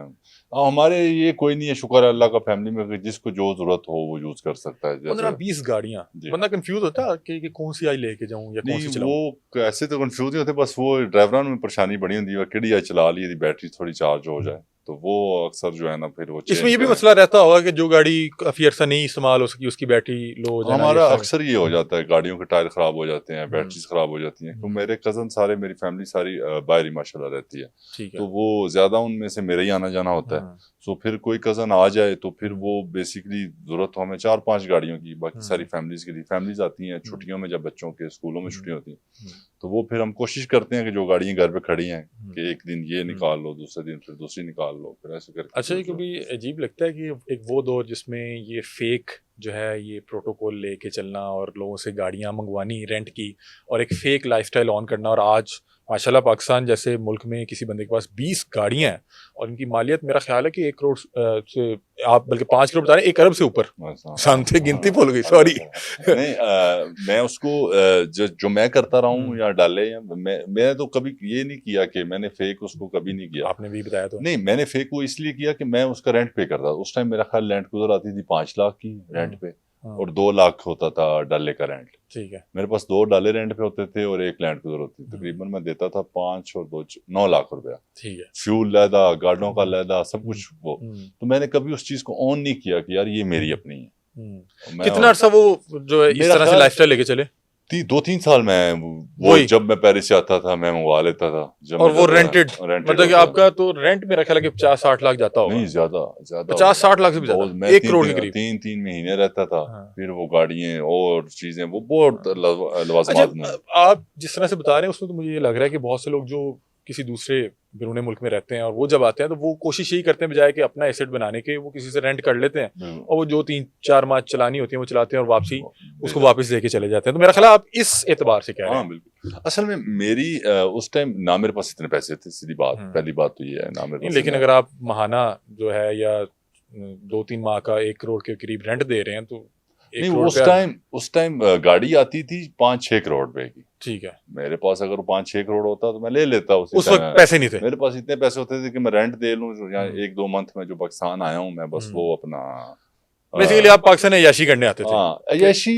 हमारे ये कोई नहीं है, शुक्र है अल्लाह का, फैमिली में कि जिसको जो जरूरत हो वो यूज कर सकता है। 15-20 गाड़ियाँ, जी। बंदा कंफ्यूज होता है कि कौन सी आई लेके जाऊँ या कौन नहीं सी चलाऊँ। वो ऐसे तो कंफ्यूज नहीं होते, बस वो ड्राइवरां में परेशानी बड़ी होती है कि आई चला ली बैटरी थोड़ी चार्ज हो जाए, तो वो अक्सर जो है ना फिर वो इसमें change ये भी करें। मसला रहता होगा कि जो गाड़ी काफी अरसा नहीं इस्तेमाल हो सकी उसकी बैटरी लो हो जाना। हमारा ये अक्सर ये हो जाता है, गाड़ियों के टायर खराब हो जाते हैं, बैटरीज खराब हो जाती हैं। तो मेरे कजन सारे, मेरी फैमिली सारी बाहर ही माशाल्लाह रहती है, ठीक है। तो वो ज्यादा उनमें से मेरा ही आना जाना होता है। तो फिर कोई कजन आ जाए तो फिर वो बेसिकली जरूरत हो हमें 4-5 गाड़ियों की, बाकी सारी फैमिलीज के लिए। फैमिलीज आती हैं छुट्टियों में, जब बच्चों के स्कूलों में छुट्टियां होती हैं, तो वो फिर हम कोशिश करते हैं कि जो गाड़ियां घर पे खड़ी हैं कि एक दिन ये निकाल लो, दूसरे दिन फिर दूसरी निकाल लो, फिर ऐसे करके। अच्छा, ये कभी अजीब लगता है कि एक वो दौर जिसमें ये फेक जो है ये प्रोटोकॉल लेके चलना और लोगों से गाड़ियां मंगवानी रेंट की और एक फेक लाइफस्टाइल ऑन करना, और आज माशाल्लाह पाकिस्तान जैसे मुल्क में किसी बंदे के पास 20 गाड़ियां हैं और इनकी मालियत मेरा ख्याल है कि 1 करोड़ से आप बल्कि 5 करोड़ बता रहे हैं, 1 अरब से ऊपर। शांति गिनती भूल गई, सॉरी। नहीं मैं उसको जो मैं करता रहा हूँ या डाले, या मैंने तो कभी ये नहीं किया कि मैंने फेक उसको कभी नहीं किया। आपने भी बताया तो। नहीं, मैंने फेक वो इसलिए किया कि मैं उसका रेंट पे करता था। उस टाइम मेरा ख्याल लैंड क्रूजर आती थी 5 लाख की रेंट पे, और 2 लाख होता था डाले का रेंट। ठीक है। मेरे पास 2 डाले रेंट पे होते थे और 1 लैंड क्रूजर होती थी। तकरीबन मैं देता था 5 और 2 9 लाख रुपया। ठीक है। फ्यूल लैदा, गाड़ियों का लैदा, सब कुछ वो। तो मैंने कभी उस चीज को ऑन नहीं किया कि यार ये मेरी अपनी है। कितना अर्सा वो जो है इस तरह से लाइफस्टाइल लेके चले? 2-3 साल में वो जब मैं पेरिस से आता था मैं मंगवा लेता था। जब और वो रेंटेड मतलब कि आपका तो रेंट मेरा ख्याल है कि 50-60 लाख जाता होगा। नहीं, ज्यादा 50-60 लाख से भी ज्यादा, 1 करोड़ के करीब। 3 महीने रहता था। फिर वो गाड़ियां और चीजें वो बहुत लवाजमात में। आप जिस तरह से बता रहे हैं उसमें तो मुझे ये लग रहा है कि बहुत से लोग जो किसी दूसरे बिरूने मुल्क में रहते हैं और वो जब आते हैं तो वो कोशिश यही करते हैं बजाय कि अपना एसेट बनाने के, वो किसी से रेंट कर लेते हैं और वो जो 3-4 माह चलानी होती है वो चलाते हैं और वापसी उसको वापस देके चले जाते हैं। तो मेरा ख्याल आप इस एतबार से कह रहे हैं। हाँ बिल्कुल। असल में मेरी उस टाइम ना मेरे पास इतने पैसे थे, सीधी बात। पहली बात तो ये है ना मेरे पास। लेकिन अगर आप महाना जो है या 2-3 माह का 1 करोड़ के करीब रेंट दे रहे हैं तो नहीं, उस टाइम गाड़ी आती थी 5-6 करोड़ रुपए की। ठीक है। मेरे पास अगर 5-6 करोड़ होता तो मैं ले लेता। उस वक्त पैसे नहीं थे मेरे पास, इतने पैसे होते थे कि मैं रेंट दे लूं। या 1-2 मंथ में जो पाकिस्तान आया हूं मैं, बस वो अपना बेसिकली आप पाकिस्तान अय्याशी करने आते थे। हाँ, अय्याशी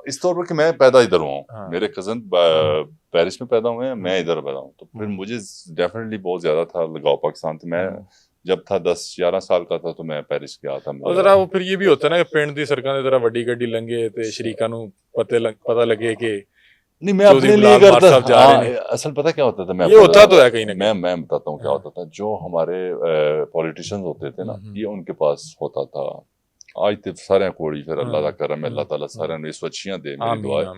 इस तौर पर कि मैं पैदा इधर हुआ हूँ। मेरे कजन पेरिस में पैदा हुए हैं, मैं इधर पैदा हूँ, तो फिर मुझे डेफिनेटली बहुत ज्यादा था लगाव पाकिस्तान से। मैं जब था 10-11 साल का था तो मैं पेरिस गया था। और जरा वो फिर ये भी होता है ना कि पिंड दी सरकार ने जरा वड्डी गड्डी लंघे ते शरीका नु पता लगे कि नहीं, मैं अपने लिए करता। असल पता क्या होता था, मैं ये होता तो है कहीं ना कहीं। मैं बताता हूँ क्या होता था। जो हमारे पॉलिटिशियंस होते थे ना, ये उनके पास होता था आज तो सारे कोड़ी, फिर अल्लाह का करम है, अल्लाह ताला सारे ने स्वच्छियां दे, मेरी दुआ है।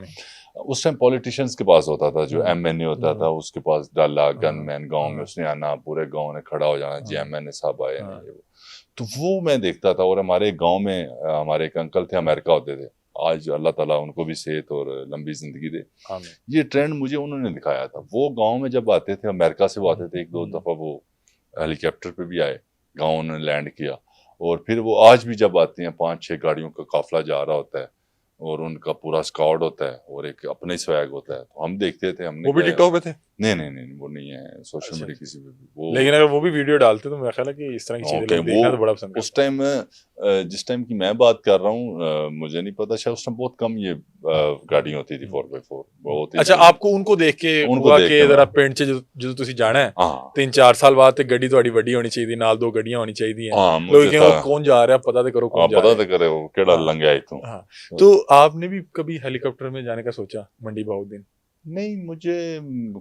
उस टाइम पॉलिटिशियंस के पास होता था, जो एमएनए होता था उसके पास डाला गनमैन, गांव में उसने आना, पूरे गांव ने खड़ा हो जाना, जी एमएनए साहब आए। तो वो मैं देखता था। और हमारे गांव में हमारे एक अंकल थे, अमेरिका होते थे, आज अल्लाह ताला उनको भी सेहत और लंबी जिंदगी दे। ये ट्रेंड मुझे उन्होंने दिखाया था। वो गाँव में जब आते थे, अमेरिका से वो आते थे, 1-2 दफा वो हेलीकॉप्टर पे भी आए, गाँव उन्होंने लैंड किया। और फिर वो आज भी जब आते हैं 5-6 गाड़ियों का काफिला जा रहा होता है और उनका पूरा स्क्वाड होता है और एक अपने स्वैग होता है। तो हम देखते थे, हमने वो भी टिकटॉक पे थे। नहीं वो नहीं है सोशल अच्छा। मीडिया किसी पे भी वो। लेकिन अगर वो भी वीडियो डालते तो मेरा ख्याल है कि इस तरह की चीजें ओके लोग देखना तो बड़ा वो पसंद उस करते टाइम जिस टाइम की मैं बात कर रहा हूँ मुझे नहीं पता, शायद उस टाइम बहुत कम ये गाड़ी होती थी हैं। 4x4 बहुत ही अच्छा, थी। आपको उनको देख के उनको हुआ देख कि के जरा मैं पिंड च जो तुसी जाना है हाँ 3-4 साल बाद ते गड्डी थोड़ी वड्डी होनी चाहिए, नाल 2 गड्डियां होनी चाहिए हैं, हाँ लोग मुझे कहें था वो कौन जा रहा है, पता तो करो कौन जा पता रहा तो करे वो केड़ा है। हाँ लंघ आई तू। हाँ। तो आपने भी कभी हेलीकॉप्टर में जाने का सोचा मंडी बहाउद्दीन? नहीं मुझे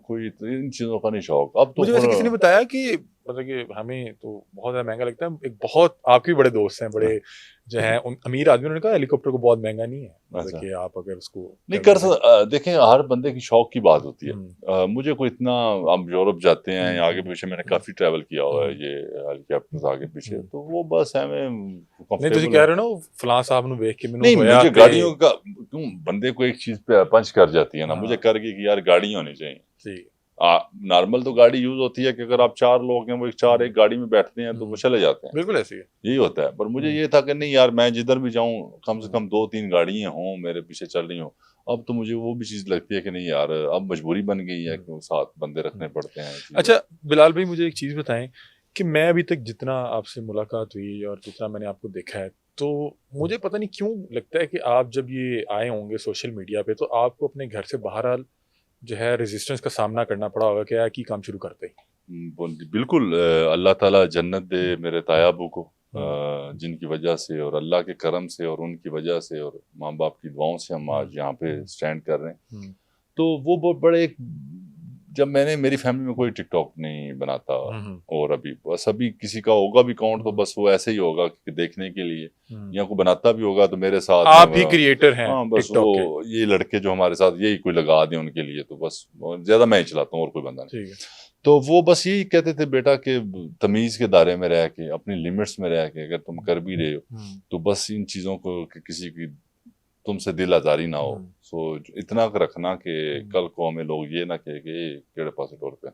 कोई इन चीजों का नहीं शौक अब तो मुझे वैसे किसी ने बताया कि मतलब कि हमें तो बहुत ज़्यादा महंगा लगता है, एक बहुत आपके भी बड़े दोस्त हैं, बड़े जो हैं अमीर आदमी, उन्होंने कहा हेलीकॉप्टर को बहुत महंगा नहीं है, मतलब अच्छा कि आप अगर उसको नहीं करना कर सकता, देखें हर बंदे की शौक की बात होती है। हम्म मुझे कोई इतना, अब यूरोप जाते हैं हम्म आगे पीछे मैंने काफी ट्रैवल किया हुआ है हम्म ये हेलीकॉप्टर आगे पीछे, हम्म। तो वो बस हमें नहीं तुसी कंफर्टेबल कह है। रहे हो ना वो फलां साहब ਨੂੰ ਵੇਖ के ਮੈਨੂੰ नहीं होया मुझे ते गाड़ियों का क्यों बंदे को एक चीज पे पंच कर जाती है ना, मुझे हाँ कर गई कि यार गाड़ी होनी चाहिए। ठीक नॉर्मल तो गाड़ी यूज होती है कि अगर आप 4 लोग हैं वो चार एक गाड़ी में बैठते हैं तो वो चले जाते हैं, बिल्कुल ऐसी है। यही होता है। पर मुझे ये था कि नहीं यार मैं जिधर भी जाऊं कम से कम 2-3 गाड़ियां हों मेरे पीछे चल रही हों। अब तो मुझे वो भी चीज लगती है कि नहीं यार अब मजबूरी बन गई है कि साथ बंदे रखने पड़ते हैं चीजें। अच्छा बिलाल भाई, मुझे एक चीज़ बताएं कि मैं अभी तक जितना आपसे मुलाकात हुई और जितना मैंने आपको देखा है, तो मुझे पता नहीं क्यों लगता है कि आप जब ये आए होंगे सोशल मीडिया पे तो आपको अपने घर से बाहर जो है रेजिस्टेंस का सामना करना पड़ा होगा क्या कि काम शुरू करते ही। बिल्कुल अल्लाह ताला जन्नत दे मेरे तायाबू को, हम्म जिनकी वजह से और अल्लाह के करम से और उनकी वजह से और माँ बाप की दुआओं से हम आज यहाँ पे स्टैंड कर रहे हैं। हम्म तो वो बहुत बड़े एक, जब मैंने मेरी फैमिली में कोई टिकटॉक नहीं बनाता हम्म और अभी बस अभी किसी का होगा भी अकाउंट तो बस वो ऐसे ही होगा कि देखने के लिए, या कोई बनाता भी होगा तो मेरे साथ आप में ही क्रिएटर हैं हाँ बस टिकटॉक के। वो ये लड़के जो हमारे साथ यही कोई लगा दें उनके लिए, तो बस ज्यादा मैं ही चलाता हूँ और कोई बंदा नहीं। ठीक है। तो वो बस यही कहते थे बेटा कि तमीज के दायरे में रह के अपनी लिमिट्स में रह के अगर तुम कर भी रहे हो तो बस इन चीजों को कि किसी की तुमसे दिल आजारी ना हो। सो इतना रखना कि कल को हमें लोग ये ना कहे कि केड़े पास टोर पे।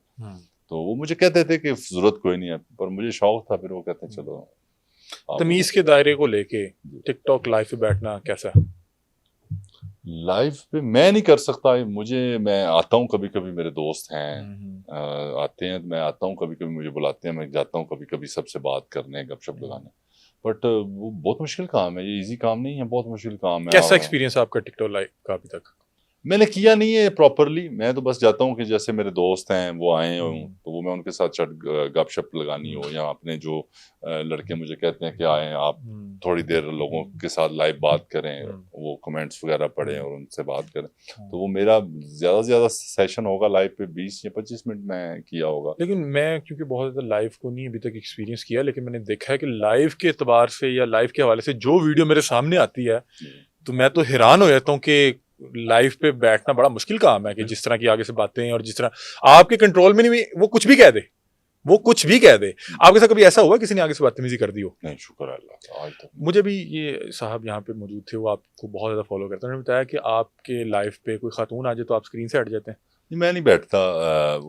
तो वो मुझे कहते थे कि जरूरत कोई नहीं है, पर मुझे शौक था, फिर वो कहते चलो तमीज के दायरे को लेके टिकटॉक लाइव पे बैठना कैसा? लाइव पे मैं नहीं कर सकता मुझे, मैं आता हूँ कभी कभी मेरे दोस्त हैं आते हैं, मैं आता हूँ कभी कभी मुझे बुलाते हैं, मैं जाता हूँ कभी कभी सबसे बात करने गपशप लगाने, बट वो बहुत मुश्किल काम है, ये इजी काम नहीं है, बहुत मुश्किल काम है। कैसा एक्सपीरियंस आपका टिकटॉक लाइव का अभी तक? मैंने किया नहीं है प्रॉपरली, मैं तो बस जाता हूँ कि जैसे मेरे दोस्त हैं वो आए हों तो वो मैं उनके साथ गपशप लगानी हो, या अपने जो लड़के मुझे कहते हैं कि आए आप थोड़ी देर लोगों के साथ लाइव बात करें, वो कमेंट्स वगैरह पढ़ें और उनसे बात करें, तो वो मेरा ज़्यादा से ज़्यादा सेशन होगा लाइव पे 20 या 25 मिनट में किया होगा। लेकिन मैं क्योंकि बहुत ज़्यादा लाइव को नहीं अभी तक एक्सपीरियंस किया, लेकिन मैंने देखा है कि लाइव के एतबार से या लाइव के हवाले से जो वीडियो मेरे सामने आती है तो मैं तो हैरान हो जाता हूँ कि लाइव पे बैठना बड़ा मुश्किल काम है, कि जिस तरह की आगे से बातें और जिस तरह आपके कंट्रोल में नहीं, वो कुछ भी कह दे, वो कुछ भी कह दे। आपके साथ कभी ऐसा हुआ किसी ने आगे से बदतमीजी कर दी हो? नहीं शुक्र है अल्लाह का आज तक। मुझे भी ये साहब यहाँ पे मौजूद थे, वो आपको बहुत ज़्यादा फॉलो करते हैं, उन्होंने बताया कि आपके लाइव पे कोई खातून आ जाए तो आप स्क्रीन से हट जाते हैं। मैं नहीं बैठता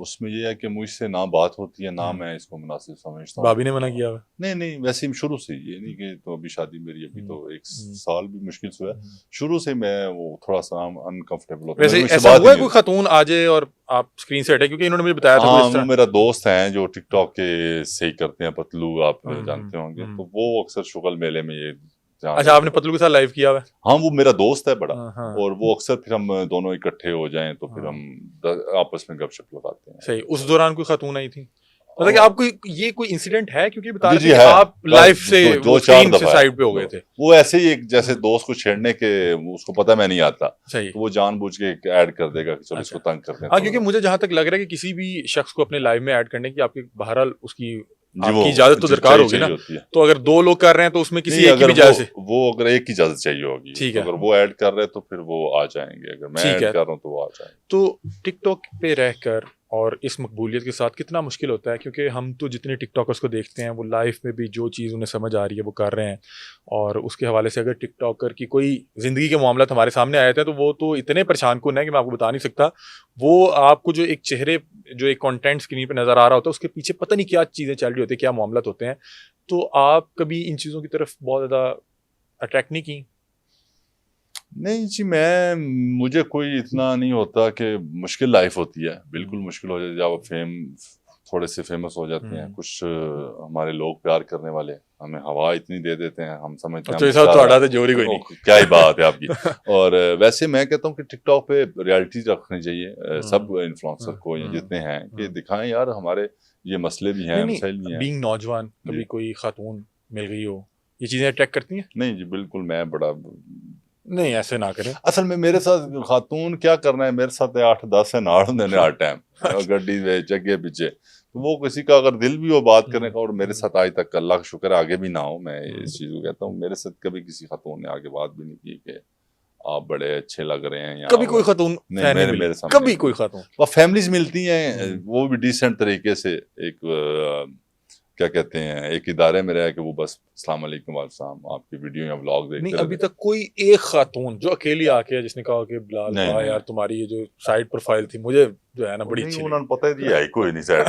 उसमें ये है कि मुझसे ना बात होती है ना मैं इसको मुनासिब समझता हूँ। भाभी ने मना किया हुआ? नहीं वैसे ही शुरू से ये नहीं कि तो अभी शादी मेरी अभी तो 1 साल भी मुश्किल से हुआ है, शुरू से मैं वो थोड़ा सा अनकंफर्टेबल होता वैसे ऐसा हुआ है कोई खातून आ जाए और आप स्क्रीन से हटे? क्योंकि इन्होंने मुझे बताया था हाँ इस तरह। वो मेरा दोस्त हैं जो टिकटॉक के सही करते हैं, पतलू आप जानते होंगे, तो वो अक्सर शुगल मेले में ये। अच्छा, आपने पतलू के साथ लाइव किया हुआ है? हाँ वो मेरा दोस्त है बड़ा, हाँ। और वो अक्सर फिर हम दोनों इकट्ठे हो जाएं तो फिर हम आपस में गपशप लगाते हैं। सही। उस दौरान कोई खातून आई थी? मतलब कि आपको ये कोई इंसिडेंट है? क्योंकि बता रहे थे है आप लाइव से दो स्क्रीन से साइड पे हो गए थे। वो ऐसे ही एक जैसे दोस्त को छेड़ने के, उसको पता मैं नहीं आता, सही, तो वो जानबूझ के ऐड कर देगा कि चलो इसको तंग करते हैं। हाँ, क्योंकि मुझे जहां तक लग रहा है कि किसी भी शख्स को अपने लाइव में ऐड करने की आपकी बहरहाल उसकी आपकी इजाजत तो दरकार होगी ना, तो अगर 2 लोग कर रहे हैं तो उसमें किसी एक की भी इजाजत वो अगर एक की इजाजत चाहिए होगी, ठीक है, अगर वो ऐड कर रहे हैं तो फिर वो आ जाएंगे, अगर मैं ऐड कर रहा हूँ तो वो आ जाएंगे। तो टिकटॉक पे रहकर और इस मकबूलियत के साथ कितना मुश्किल होता है, क्योंकि हम तो जितने टिकटॉकर्स को देखते हैं वो लाइफ में भी जो चीज़ उन्हें समझ आ रही है वो कर रहे हैं, और उसके हवाले से अगर टिकटॉकर की कोई ज़िंदगी के मामला हमारे सामने आए थे तो वो तो इतने परेशान कुन है कि मैं आपको बता नहीं सकता। वो आपको जो एक चेहरे, जो एक कंटेंट स्क्रीन पे नज़र आ रहा होता है, उसके पीछे पता नहीं क्या चीज़ें चल रही होती है, क्या मामला होते हैं। तो आप कभी इन चीज़ों की तरफ बहुत ज़्यादा अट्रैक्ट नहीं की? नहीं जी, मुझे कोई इतना नहीं होता कि मुश्किल लाइफ होती है, बिल्कुल मुश्किल हो जाती है जब थोड़े से फेमस हो जाते हैं। कुछ हमारे लोग प्यार करने वाले हमें हवा इतनी दे देते हैं, हम समझते हैं अच्छा ऐसा तो तो जोरी कोई नहीं। क्या ही बात है आपकी। और वैसे मैं कहता हूँ कि टिकटॉक पे रियलिटी रखनी चाहिए सब इन्फ्लुएंसर को, या जितने हैं, कि दिखाएं यार हमारे ये मसले भी हैं, मसाइल भी हैं। बीइंग नौजवान, कभी कोई खातून मिल गई हो, ये चीजें अट्रैक्ट करती हैं? नहीं जी, बिल्कुल मैं बड़ा नहीं, ऐसे ना करें। असल में मेरे साथ खातून क्या करना है, मेरे साथ 8-10 है नाड़ देने हर टाइम गड्डी में जगह पीछे। तो वो किसी का अगर दिल भी हो बात करने का, और मेरे साथ आज तक अल्लाह का शुक्र आगे भी ना हो, मैं इस चीज को कहता हूँ, मेरे साथ कभी किसी खातून ने आगे बात भी नहीं की कि आप बड़े अच्छे लग रहे हैं। कभी कोई खातून नहीं, मेरे सामने कभी कोई खातून? वो फैमिलीज मिलती हैं, वो भी डिसेंट तरीके से, एक क्या कहते हैं, एक इदारे में रह के वो बस अस्सलाम वालेकुम आपकी वीडियो या व्लॉग देखते नहीं, अभी तक कोई एक खातून जो अकेली आके जिसने कहा कि बिलाल वाह यार तुम्हारी ये जो साइड प्रोफाइल थी मुझे जो है ना बड़ी अच्छी, उन्होंने पता ही है कोई नहीं साइड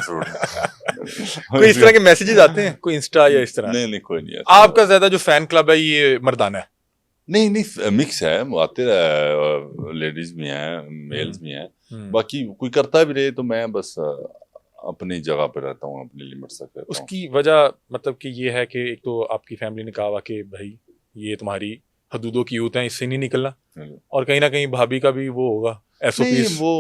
कोई इस तरह के मैसेजेस आते हैं कोई इंस्टा या इस तरह? नहीं, कोई नहीं। आपका ज्यादा जो फैन क्लब है ये मर्दाना है? नहीं, मिक्स है, आते रहे, लेडीज भी हैं, मेल्स भी हैं, बाकी कोई करता भी रहे तो मैं बस अपनी जगह पे रहता हूँ, अपनी लिमिट तक रहता हूँ। उसकी वजह मतलब कि ये है कि एक तो आपकी फैमिली ने कहा कि भाई ये तुम्हारी हदूदों की यूथ है, इससे नहीं निकलना, और कहीं ना कहीं भाभी का भी वो होगा नहीं, वो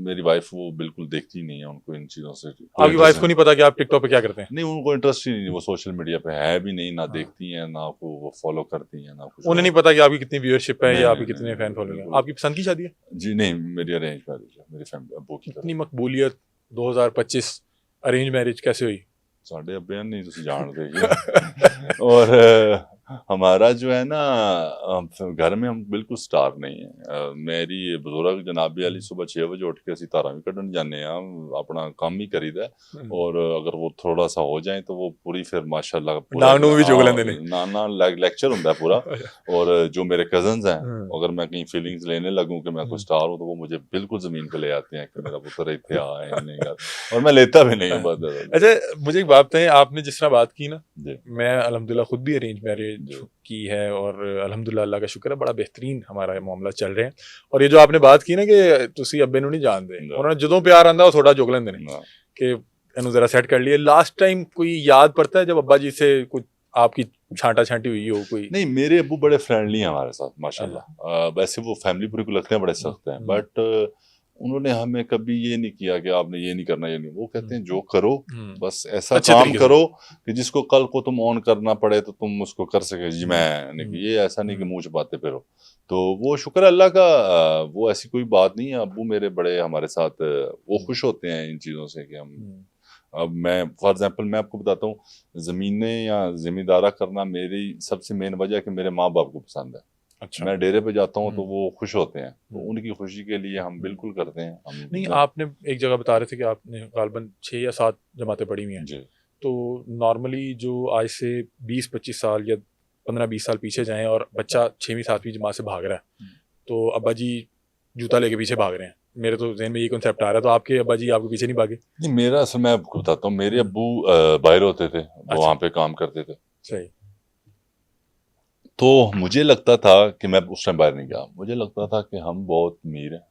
मेरी वाइफ वो बिल्कुल देखती नहीं है, उनको इन चीजों से। आपकी वाइफ को नहीं पता कि आप टिकटॉक पे क्या करते हैं? नहीं, उनको इंटरेस्ट ही नहीं, वो सोशल मीडिया पे है भी नहीं, ना देखती हैं, ना वो फॉलो करती हैं, ना कुछ। उन्हें नहीं पता कि आपकी कितनी व्यूअरशिप है या आपकी कितने फैन फॉलोइंग है? आपकी पसंद की शादी है? जी नहीं, मेरी अरेंज मैरिज है, मेरी फैमिली अब्बू की। इतनी मकबूलियत 2025 अरेंज मैरिज कैसे हुई? साढ़े अब्बे नहीं तुम जान दे और हमारा जो है ना घर में हम बिल्कुल स्टार नहीं है। मेरी बुजुर्ग जनाबी अली सुबह 6 बजे उठ के असी तारा भी कढ़न जाने अपना काम ही करीदा, और अगर वो थोड़ा सा हो जाए तो वो पूरी फिर माशाल्लाह ना लेक्चर होता है पूरा। और जो मेरे कजन्स हैं, अगर मैं कहीं फीलिंग्स लेने लगूं कि मैं कोई स्टार हूं, तो वो मुझे बिल्कुल जमीन पे ले आते हैं कि मेरा पुत्र इतने आए, और मैं लेता भी नहीं हूँ। अच्छा, मुझे एक बात है, आपने जिस तरह बात की ना, मैं अल्हम्दुलिल्लाह खुद भी अरेंज मैरिज की है, और अल्हम्दुलिल्लाह अल्लाह का शुक्र है बड़ा बेहतरीन हमारा मामला चल रहे हैं। और ये जो आपने बात की ना कि तुसी अब्बे नूं नहीं जानते, उन्होंने जदों प्यार आंदा वो थोड़ा चुग लेंदे ने कि इन्हू जरा सेट कर लिए। लास्ट टाइम कोई याद पड़ता है जब अब्बा जी से कुछ आपकी छांटा छांटी हुई हो? कोई नहीं, मेरे अब्बू बड़े फ्रेंडली हैं हमारे साथ माशाल्लाह। वैसे वो फैमिली पूरी को लगते हैं बड़े सख्त हैं, बट उन्होंने हमें कभी ये नहीं किया कि आपने ये नहीं करना, ये नहीं। वो कहते हैं जो करो बस ऐसा काम करो कि जिसको कल को तुम ऑन करना पड़े तो तुम उसको कर सके। जी मैं नहीं, ये ऐसा नहीं कि मुंह छुपाते फिरो। तो वो शुक्र अल्लाह का, वो ऐसी कोई बात नहीं है। अब्बू मेरे बड़े हमारे साथ, वो खुश होते हैं इन चीज़ों से कि हम। अब मैं फॉर एग्जांपल मैं आपको बताता हूँ, ज़मीनें या ज़मींदारा करना मेरी सबसे मेन वजह है कि मेरे माँ बाप को पसंद है। अच्छा। मैं डेरे पे जाता हूँ तो वो खुश होते हैं, तो उनकी खुशी के लिए हम बिल्कुल करते हैं। हम नहीं, आपने एक जगह बता रहे थे कि आपने गालबन 6 या 7 जमातें पढ़ी हुई हैं जी। तो नॉर्मली जो आज से 20-25 साल या 15-20 साल पीछे जाएं और बच्चा 6वीं 7वीं जमात से भाग रहा है, तो अब्बा जी जूता लेके पीछे भाग रहे हैं, मेरे तो ज़हन में ये कॉन्सेप्ट आ रहा है। तो आपके अब्बा जी आपके पीछे नहीं भागे? नहीं, मेरा असल मैं आपको बताता हूँ, मेरे अब्बू बाहर होते थे, वो वहाँ पे काम करते थे। सही। तो मुझे लगता था कि मैं उस टाइम बाहर नहीं गया, मुझे लगता था कि हम बहुत अमीर हैं,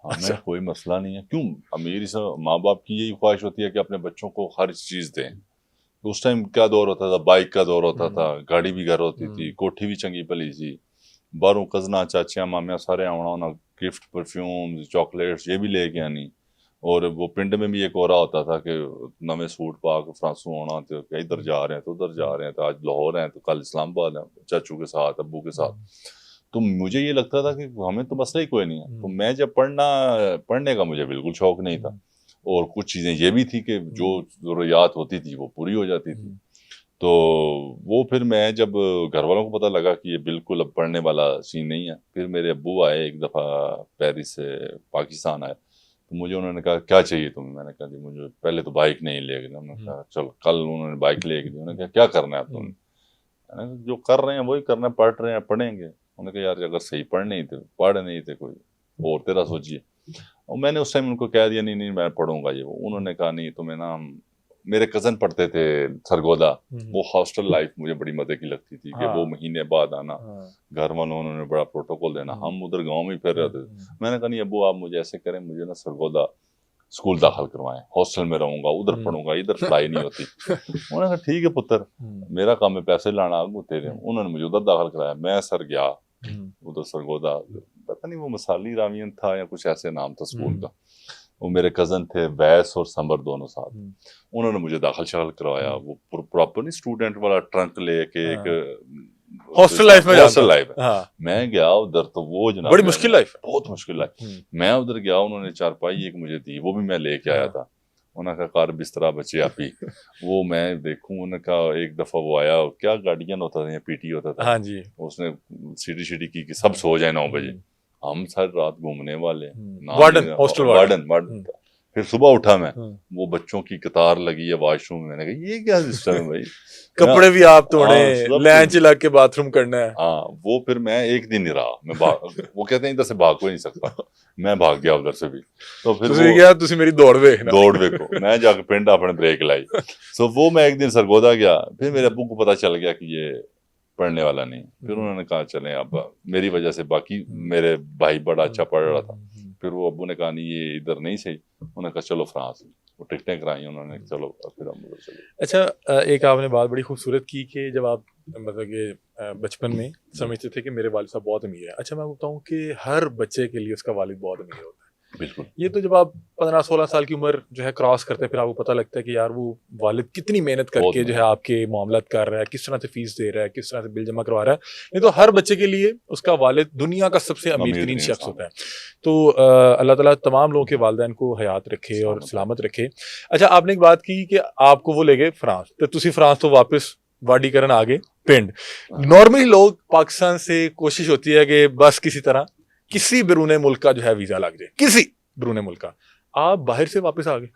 हमें कोई मसला नहीं है। क्यों अमीर, इस माँ बाप की यही ख्वाहिश होती है कि अपने बच्चों को हर चीज़ दें। तो उस टाइम क्या दौर होता था, बाइक का दौर होता था, गाड़ी भी घर होती थी, कोठी भी चंगी भली सी, बारों कजना चाचियाँ मामियाँ सारे आना होना, गिफ्ट परफ्यूम चॉकलेट्स ये भी लेके आनी। और वो पिंड में भी एक और होता था कि नवे सूट पा के फ्रांसू आना, तो इधर जा रहे हैं तो उधर जा रहे हैं, तो आज लाहौर हैं तो कल इस्लामाबाद हैं, चाचू के साथ अब्बू के साथ। तो मुझे ये लगता था कि हमें तो मसला ही कोई नहीं है। तो मैं जब पढ़ने का मुझे बिल्कुल शौक नहीं था, और कुछ चीज़ें ये भी थी कि जो ज़रूरियात होती थी वो पूरी हो जाती थी। तो वो फिर मैं जब घर वालों को पता लगा कि ये बिल्कुल अब पढ़ने वाला सीन नहीं है, फिर मेरे अब्बू आए एक दफ़ा पेरिस से पाकिस्तान आए, तो मुझे उन्होंने कहा क्या चाहिए तुम्हें? मैंने कहा जी मुझे पहले तो बाइक नहीं ले गई। उन्होंने कहा चलो, कल उन्होंने बाइक ले गई। उन्होंने कहा क्या करना है तुम्हें? मैंने कहा जो कर रहे हैं वही करना है, पढ़ रहे हैं पढ़ेंगे। उन्होंने कहा यार अगर सही पढ़ नहीं थे कोई और तेरा सोचिए। और मैंने उस टाइम उनको कह दिया नहीं मैं पढ़ूंगा ये वो। उन्होंने कहा नहीं तुम्हें ना हम मेरे कज़न पढ़ते थे सरगोदा, वो हॉस्टल लाइफ मुझे बड़ी मज़े की लगती थी कि वो महीने बाद आना, घर वालों उन्होंने बड़ा प्रोटोकॉल देना, हम उधर गांव में फिर रहते थे। मैंने कहा नहीं अब्बू आप मुझे ऐसे करें, मुझे ना सरगोदा स्कूल दाखिल करवाएं, हॉस्टल में रहूंगा, उधर पढ़ूंगा, इधर पढ़ाई नहीं होती। उन्होंने कहा ठीक है पुत्र, मेरा काम है पैसे लाना, आगू तेरे। उन्होंने मुझे उधर दाखिल कराया, मैं सर गया उधर सरगोदा, पता नहीं वो मसाली रामियन था या कुछ ऐसे नाम था स्कूल का। वो मेरे कज़न थे वैस और समर दोनों साथ, उन्होंने मुझे दाखिल शाखिल करवाया। वो प्रॉपर नहीं स्टूडेंट वाला ट्रंक लेके एक हॉस्टल लाइफ में, हॉस्टल लाइफ है। मैं गया उधर तो वो जनाब बड़ी मुश्किल लाइफ है, बहुत मुश्किल लाइफ। मैं उधर गया, उन्होंने चारपाई एक मुझे दी, वो भी मैं लेके आया था। उन्होंने कहा कार बिस्तरा बचे आप ही, वो मैं देखूं। उन्होंने कहा एक दफा वो आया, क्या गार्डियन होता था या पीटी होता था, हाँ जी, उसने सीढ़ी सीढ़ी की कि सब सो जाए 9 बजे, हम सारी रात घूमने वाले, वार्डन, हॉस्टल वार्डन। फिर सुबह उठा मैं, वो बच्चों की कतार लगी है वॉशरूम में, मैंने कहा ये क्या सिस्टम है भाई, कपड़े भी आप तोड़े, लैंच लग के बाथरूम करना है। हाँ, वो फिर मैं एक दिन ही रहा, मैं वो कहते हैं इधर से भाग को ही नहीं सकता, मैं भाग गया उधर से भी। तो फिर वो गया, तुसी मेरी दौड़ देखो, मैं जाके पिंड अपने ब्रेक लाई। सो वो मैं एक दिन सरगोदा गया, फिर मेरे अब्बू को पता चल गया कि ये पढ़ने वाला नहीं। फिर उन्होंने कहा चलें, अब मेरी वजह से बाकी मेरे भाई बड़ा अच्छा पढ़ रहा था, फिर वो अब्बू ने कहा नहीं ये इधर नहीं सही, उन्होंने कहा चलो फ्रांस, वो टिकटें कराई उन्होंने, चलो फिर हम उधर चले। अच्छा, एक आपने बात बड़ी खूबसूरत की कि जब आप मतलब कि बचपन में समझते थे कि मेरे वालिद साहब बहुत अमीर है। अच्छा, मैं बताऊं कि हर बच्चे के लिए उसका वालिद बहुत अमीर होता है। बिल्कुल, ये तो जब आप 15-16 साल की उम्र जो है क्रॉस करते हैं, फिर आपको पता लगता है कि यार वो वालिद कितनी मेहनत करके जो है आपके मामलात कर रहा है, किस तरह से फीस दे रहा है, किस तरह से बिल जमा करवा रहा है। नहीं तो हर बच्चे के लिए उसका वालिद दुनिया का सबसे अमीर तरीन शख्स होता है। तो अल्लाह ताला तमाम लोगों के वालिदैन को हयात रखे और सलामत रखे। अच्छा, आपने एक बात की कि आपको वो ले गए फ्रांस, तो तुसी फ्रांस तो वापस वाडी करन आ गए पिंड। नॉर्मली लोग पाकिस्तान से कोशिश होती है कि बस किसी तरह किसी बिरूने मुल्क का जो है वीजा लग जाए, किसी बिरूने मुल्क का। आप बाहर से वापस आ गए।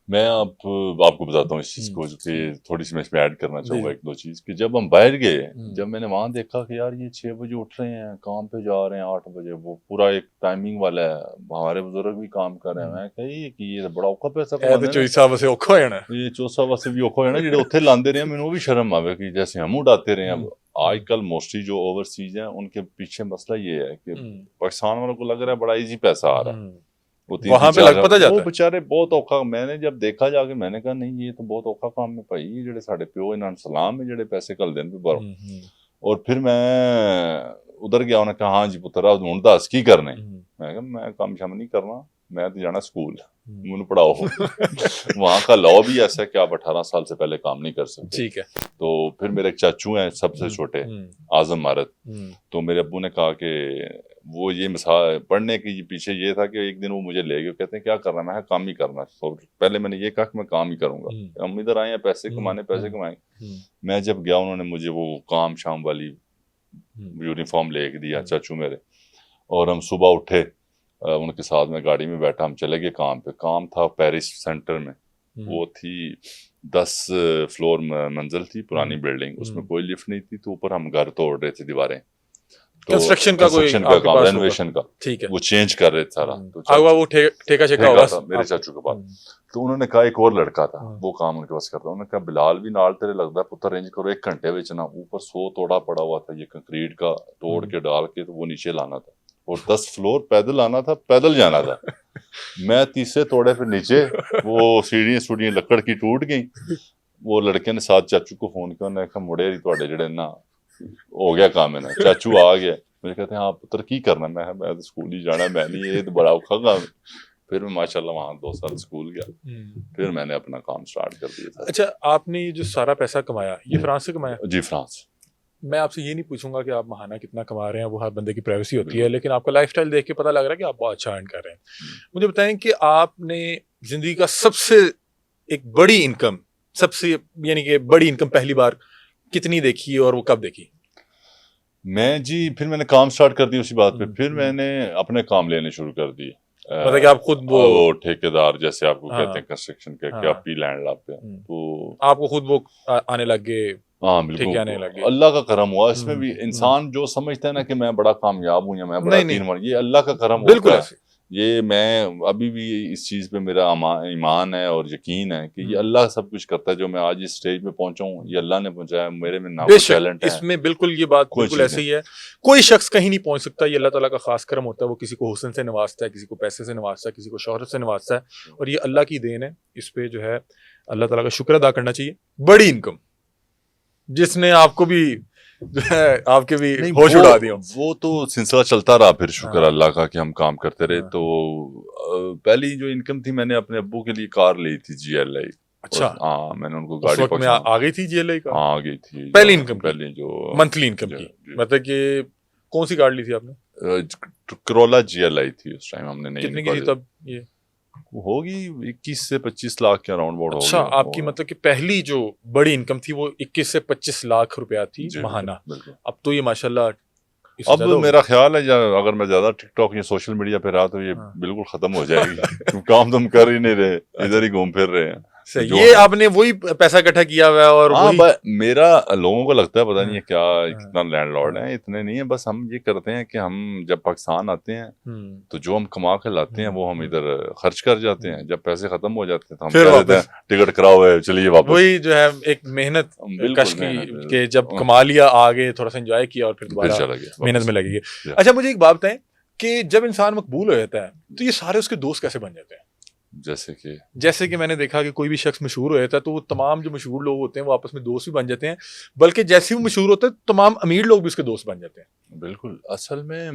मैं आपको बताता हूँ इस चीज़ को कि थोड़ी सी मैं इसमें ऐड करना चाहूँगा एक दो चीज़ कि जब हम बाहर गए, जब मैंने वहाँ देखा कि यार ये 6 बजे उठ रहे हैं, काम पे जा रहे हैं 8 बजे, वो पूरा एक टाइमिंग वाला है, हमारे बुजुर्ग भी काम कर रहे हैं। मैं कही कि ये बड़ा औखा पैसा कमाने, चौसा वसे औखा हो जाना, ये चौसा वसे भी औखा हो जाना, जेडे उत्थे लांदे रहे, मैंने वो भी शर्म आवे कि जैसे हम उड़ाते रहे। अब आजकल मोस्टली जो ओवरसीज हैं उनके पीछे मसला ये है कि पाकिस्तान वालों को लग रहा है बड़ा इजी पैसा आ रहा है, वहां पे लग पता जाता है। वो बेचारे बहुत औखा, मैंने जब देखा जाके मैंने कहा नहीं ये तो बहुत औखा काम है भाई, ये जेडे साडे प्यो इन्हां सलाम है जेडे पैसे कल दिन पे बारो। और फिर मैं उधर गया, उन्होंने कहा हाँ जी पुत्र हुण दस की करने। मैं कहा मैं काम शाम नहीं करना, मैं तो जाना स्कूल, मुझे पढ़ाओ। वहाँ का लॉ भी ऐसा है कि आप 18 साल से पहले काम नहीं कर सकते। ठीक है। तो फिर मेरे एक चाचू हैं सबसे छोटे, आजम मारत, तो मेरे अब्बू ने कहा कि वो ये मिसाल पढ़ने के पीछे ये था कि एक दिन वो मुझे ले गए, कहते हैं क्या करना है, मैं काम ही करना। तो पहले मैंने ये कहा कि मैं काम ही करूंगा, हम इधर आए हैं पैसे कमाने, पैसे कमाएंगे। मैं जब गया उन्होंने मुझे वो काम शाम वाली यूनिफॉर्म लेके दिया चाचू मेरे, और हम सुबह उठे, उनके साथ में गाड़ी में बैठा, हम चले गए काम पे। काम था पेरिस सेंटर में, वो थी 10 फ्लोर मंजिल थी पुरानी बिल्डिंग, उसमें कोई लिफ्ट नहीं थी, तो ऊपर हम घर तोड़ रहे थे दीवारें, कंस्ट्रक्शन का रेनोवेशन का, ठीक है, वो चेंज कर रहे थे सारा। तो वो ठेका शेका था मेरे चाचू के पास। तो उन्होंने कहा एक और लड़का था वो काम उनके पास करता, उन्होंने कहा बिलाल भी नाल तेरे लगता है पुत्र, रेंज करो 1 घंटे में ना, ऊपर 100 तोड़ा पड़ा हुआ था, ये कंक्रीट का तोड़ के डाल के तो वो नीचे लाना था, और 10 फ्लोर पैदल आना था, पैदल जाना था। मैं तीसरे तोड़े पे नीचे, वो सीढ़ियां लकड़ की टूट गई। वो लड़के ने साथ चाचू को फोन किया, उन्होंने कहा मुड़े थोड़े जेडे ना हो गया काम है ना। चाचू आ गया, मुझे कहते हैं हाँ पुत्र की करना, मैं तो स्कूल ही जाना, मैं नहीं, ये तो बड़ा औखा काम। फिर मैं माशाल्लाह वहाँ 2 साल स्कूल गया, फिर मैंने अपना काम स्टार्ट कर दिया था। अच्छा, आपने ये जो सारा पैसा कमाया ये फ्रांस से कमाया? जी, फ्रांस। मैं आपसे ये नहीं पूछूंगा कि आप महाना कितना कमा रहे हैं, वो हर बंदे की प्राइवेसी होती है, लेकिन आपका लाइफस्टाइल देख के पता लग रहा है कि आप बहुत अच्छा अर्न कर रहे हैं। मुझे बताएं कि आपने जिंदगी का सबसे एक बड़ी इनकम, सबसे यानी कि बड़ी इनकम पहली बार कितनी देखी और वो कब देखी? फिर मैंने काम स्टार्ट कर दिया उसी बात पे, फिर मैंने अपने काम लेने शुरू कर दिए। मतलब कि आप खुद वो ठेकेदार जैसे आपको कहते हैं कंस्ट्रक्शन के, कि आप ही लैंड लाते हैं, तो आपको खुद वो आने लग गए। हाँ बिल्कुल, अल्लाह का करम हुआ इसमें भी। इंसान जो समझता है ना कि मैं बड़ा कामियाब हूँ या मैं बड़ा तीन, ये अल्लाह का करम होता है। ये मैं अभी भी इस चीज़ पे मेरा ईमान है और यकीन है कि ये अल्लाह सब कुछ करता है। जो मैं आज इस स्टेज पे पहुंचा हूँ ये अल्लाह ने पहुंचाया, मेरे में ना कोई टैलेंट है। इसमें बिल्कुल ये बात कोई बिल्कुल चीज़ ऐसे ही है। कोई शख्स कहीं नहीं पहुंच सकता, ये अल्लाह ताला का खास करम होता है। वो किसी को हुस्न से नवाजता है, किसी को पैसे से नवाजता है, किसी को शोहरत से नवाजता है, और ये अल्लाह की देन है। इस पे जो है अल्लाह ताला का शुक्र अदा करना चाहिए। बड़ी इनकम जिसने आपको भी जो है आपके भी नहीं, होश उड़ा दिया। वो तो सिलसिला चलता रहा, फिर शुक्र हाँ। अल्लाह का कि हम काम करते रहे। हाँ। तो पहली जो इनकम थी, मैंने अपने अब्बू के लिए कार ली थी GLI। अच्छा, हाँ, मैंने उनको उस गाड़ी वक्त में आ गई थी GLI का? हाँ, आ गई थी। पहली इनकम की? पहली जो मंथली इनकम की? मतलब कि कौन सी गाड़ी ली थी आपने? करोला GLI थी उस टाइम हमने नहीं कितने की थी तब ये? होगी 21 से 25 लाख के अराउंड अबाउट अच्छा, होगी। आपकी मतलब कि पहली जो बड़ी इनकम थी वो 21 से 25 लाख रुपया थी जी, महाना। बिल्कुल। अब तो ये माशाल्लाह इससे अब ज्यादा हो मेरा ख्याल है अगर मैं ज्यादा टिकटॉक या सोशल मीडिया पे रहा तो ये हाँ। बिल्कुल खत्म हो जाएगी। काम तो हम कर ही नहीं रहे, इधर ही घूम फिर रहे हैं। सही। जो ये आपने वही पैसा इकट्ठा किया हुआ है और हाँ, वही मेरा लोगों को लगता है पता नहीं है क्या हाँ। कितना लैंडलॉर्ड है, इतने नहीं है। बस हम ये करते हैं कि हम जब पाकिस्तान आते हैं तो जो हम कमा के लाते हैं वो हम इधर खर्च कर जाते हैं। जब पैसे खत्म हो जाते हैं तो हम फिर कह देते हैं टिकट कराओ है, चलिए वापस। वही जो है एक मेहनत बिल्कुल कश की मेहनत, के जब कमा लिया आगे थोड़ा सा एंजॉय किया और फिर फिर दोबारा चला गया मेहनत वापस। में लगेगी। या। अच्छा, मुझे एक बात बताएं कि जब इंसान मकबूल हो जाता है तो ये सारे उसके दोस्त कैसे बन जाते हैं? जैसे कि मैंने देखा कि कोई भी शख्स मशहूर हो जाता है तो वो तमाम जो मशहूर लोग होते हैं वो आपस में दोस्त भी बन जाते हैं, बल्कि जैसे ही वो मशहूर होता है तमाम अमीर लोग भी उसके दोस्त बन जाते हैं। बिल्कुल। असल में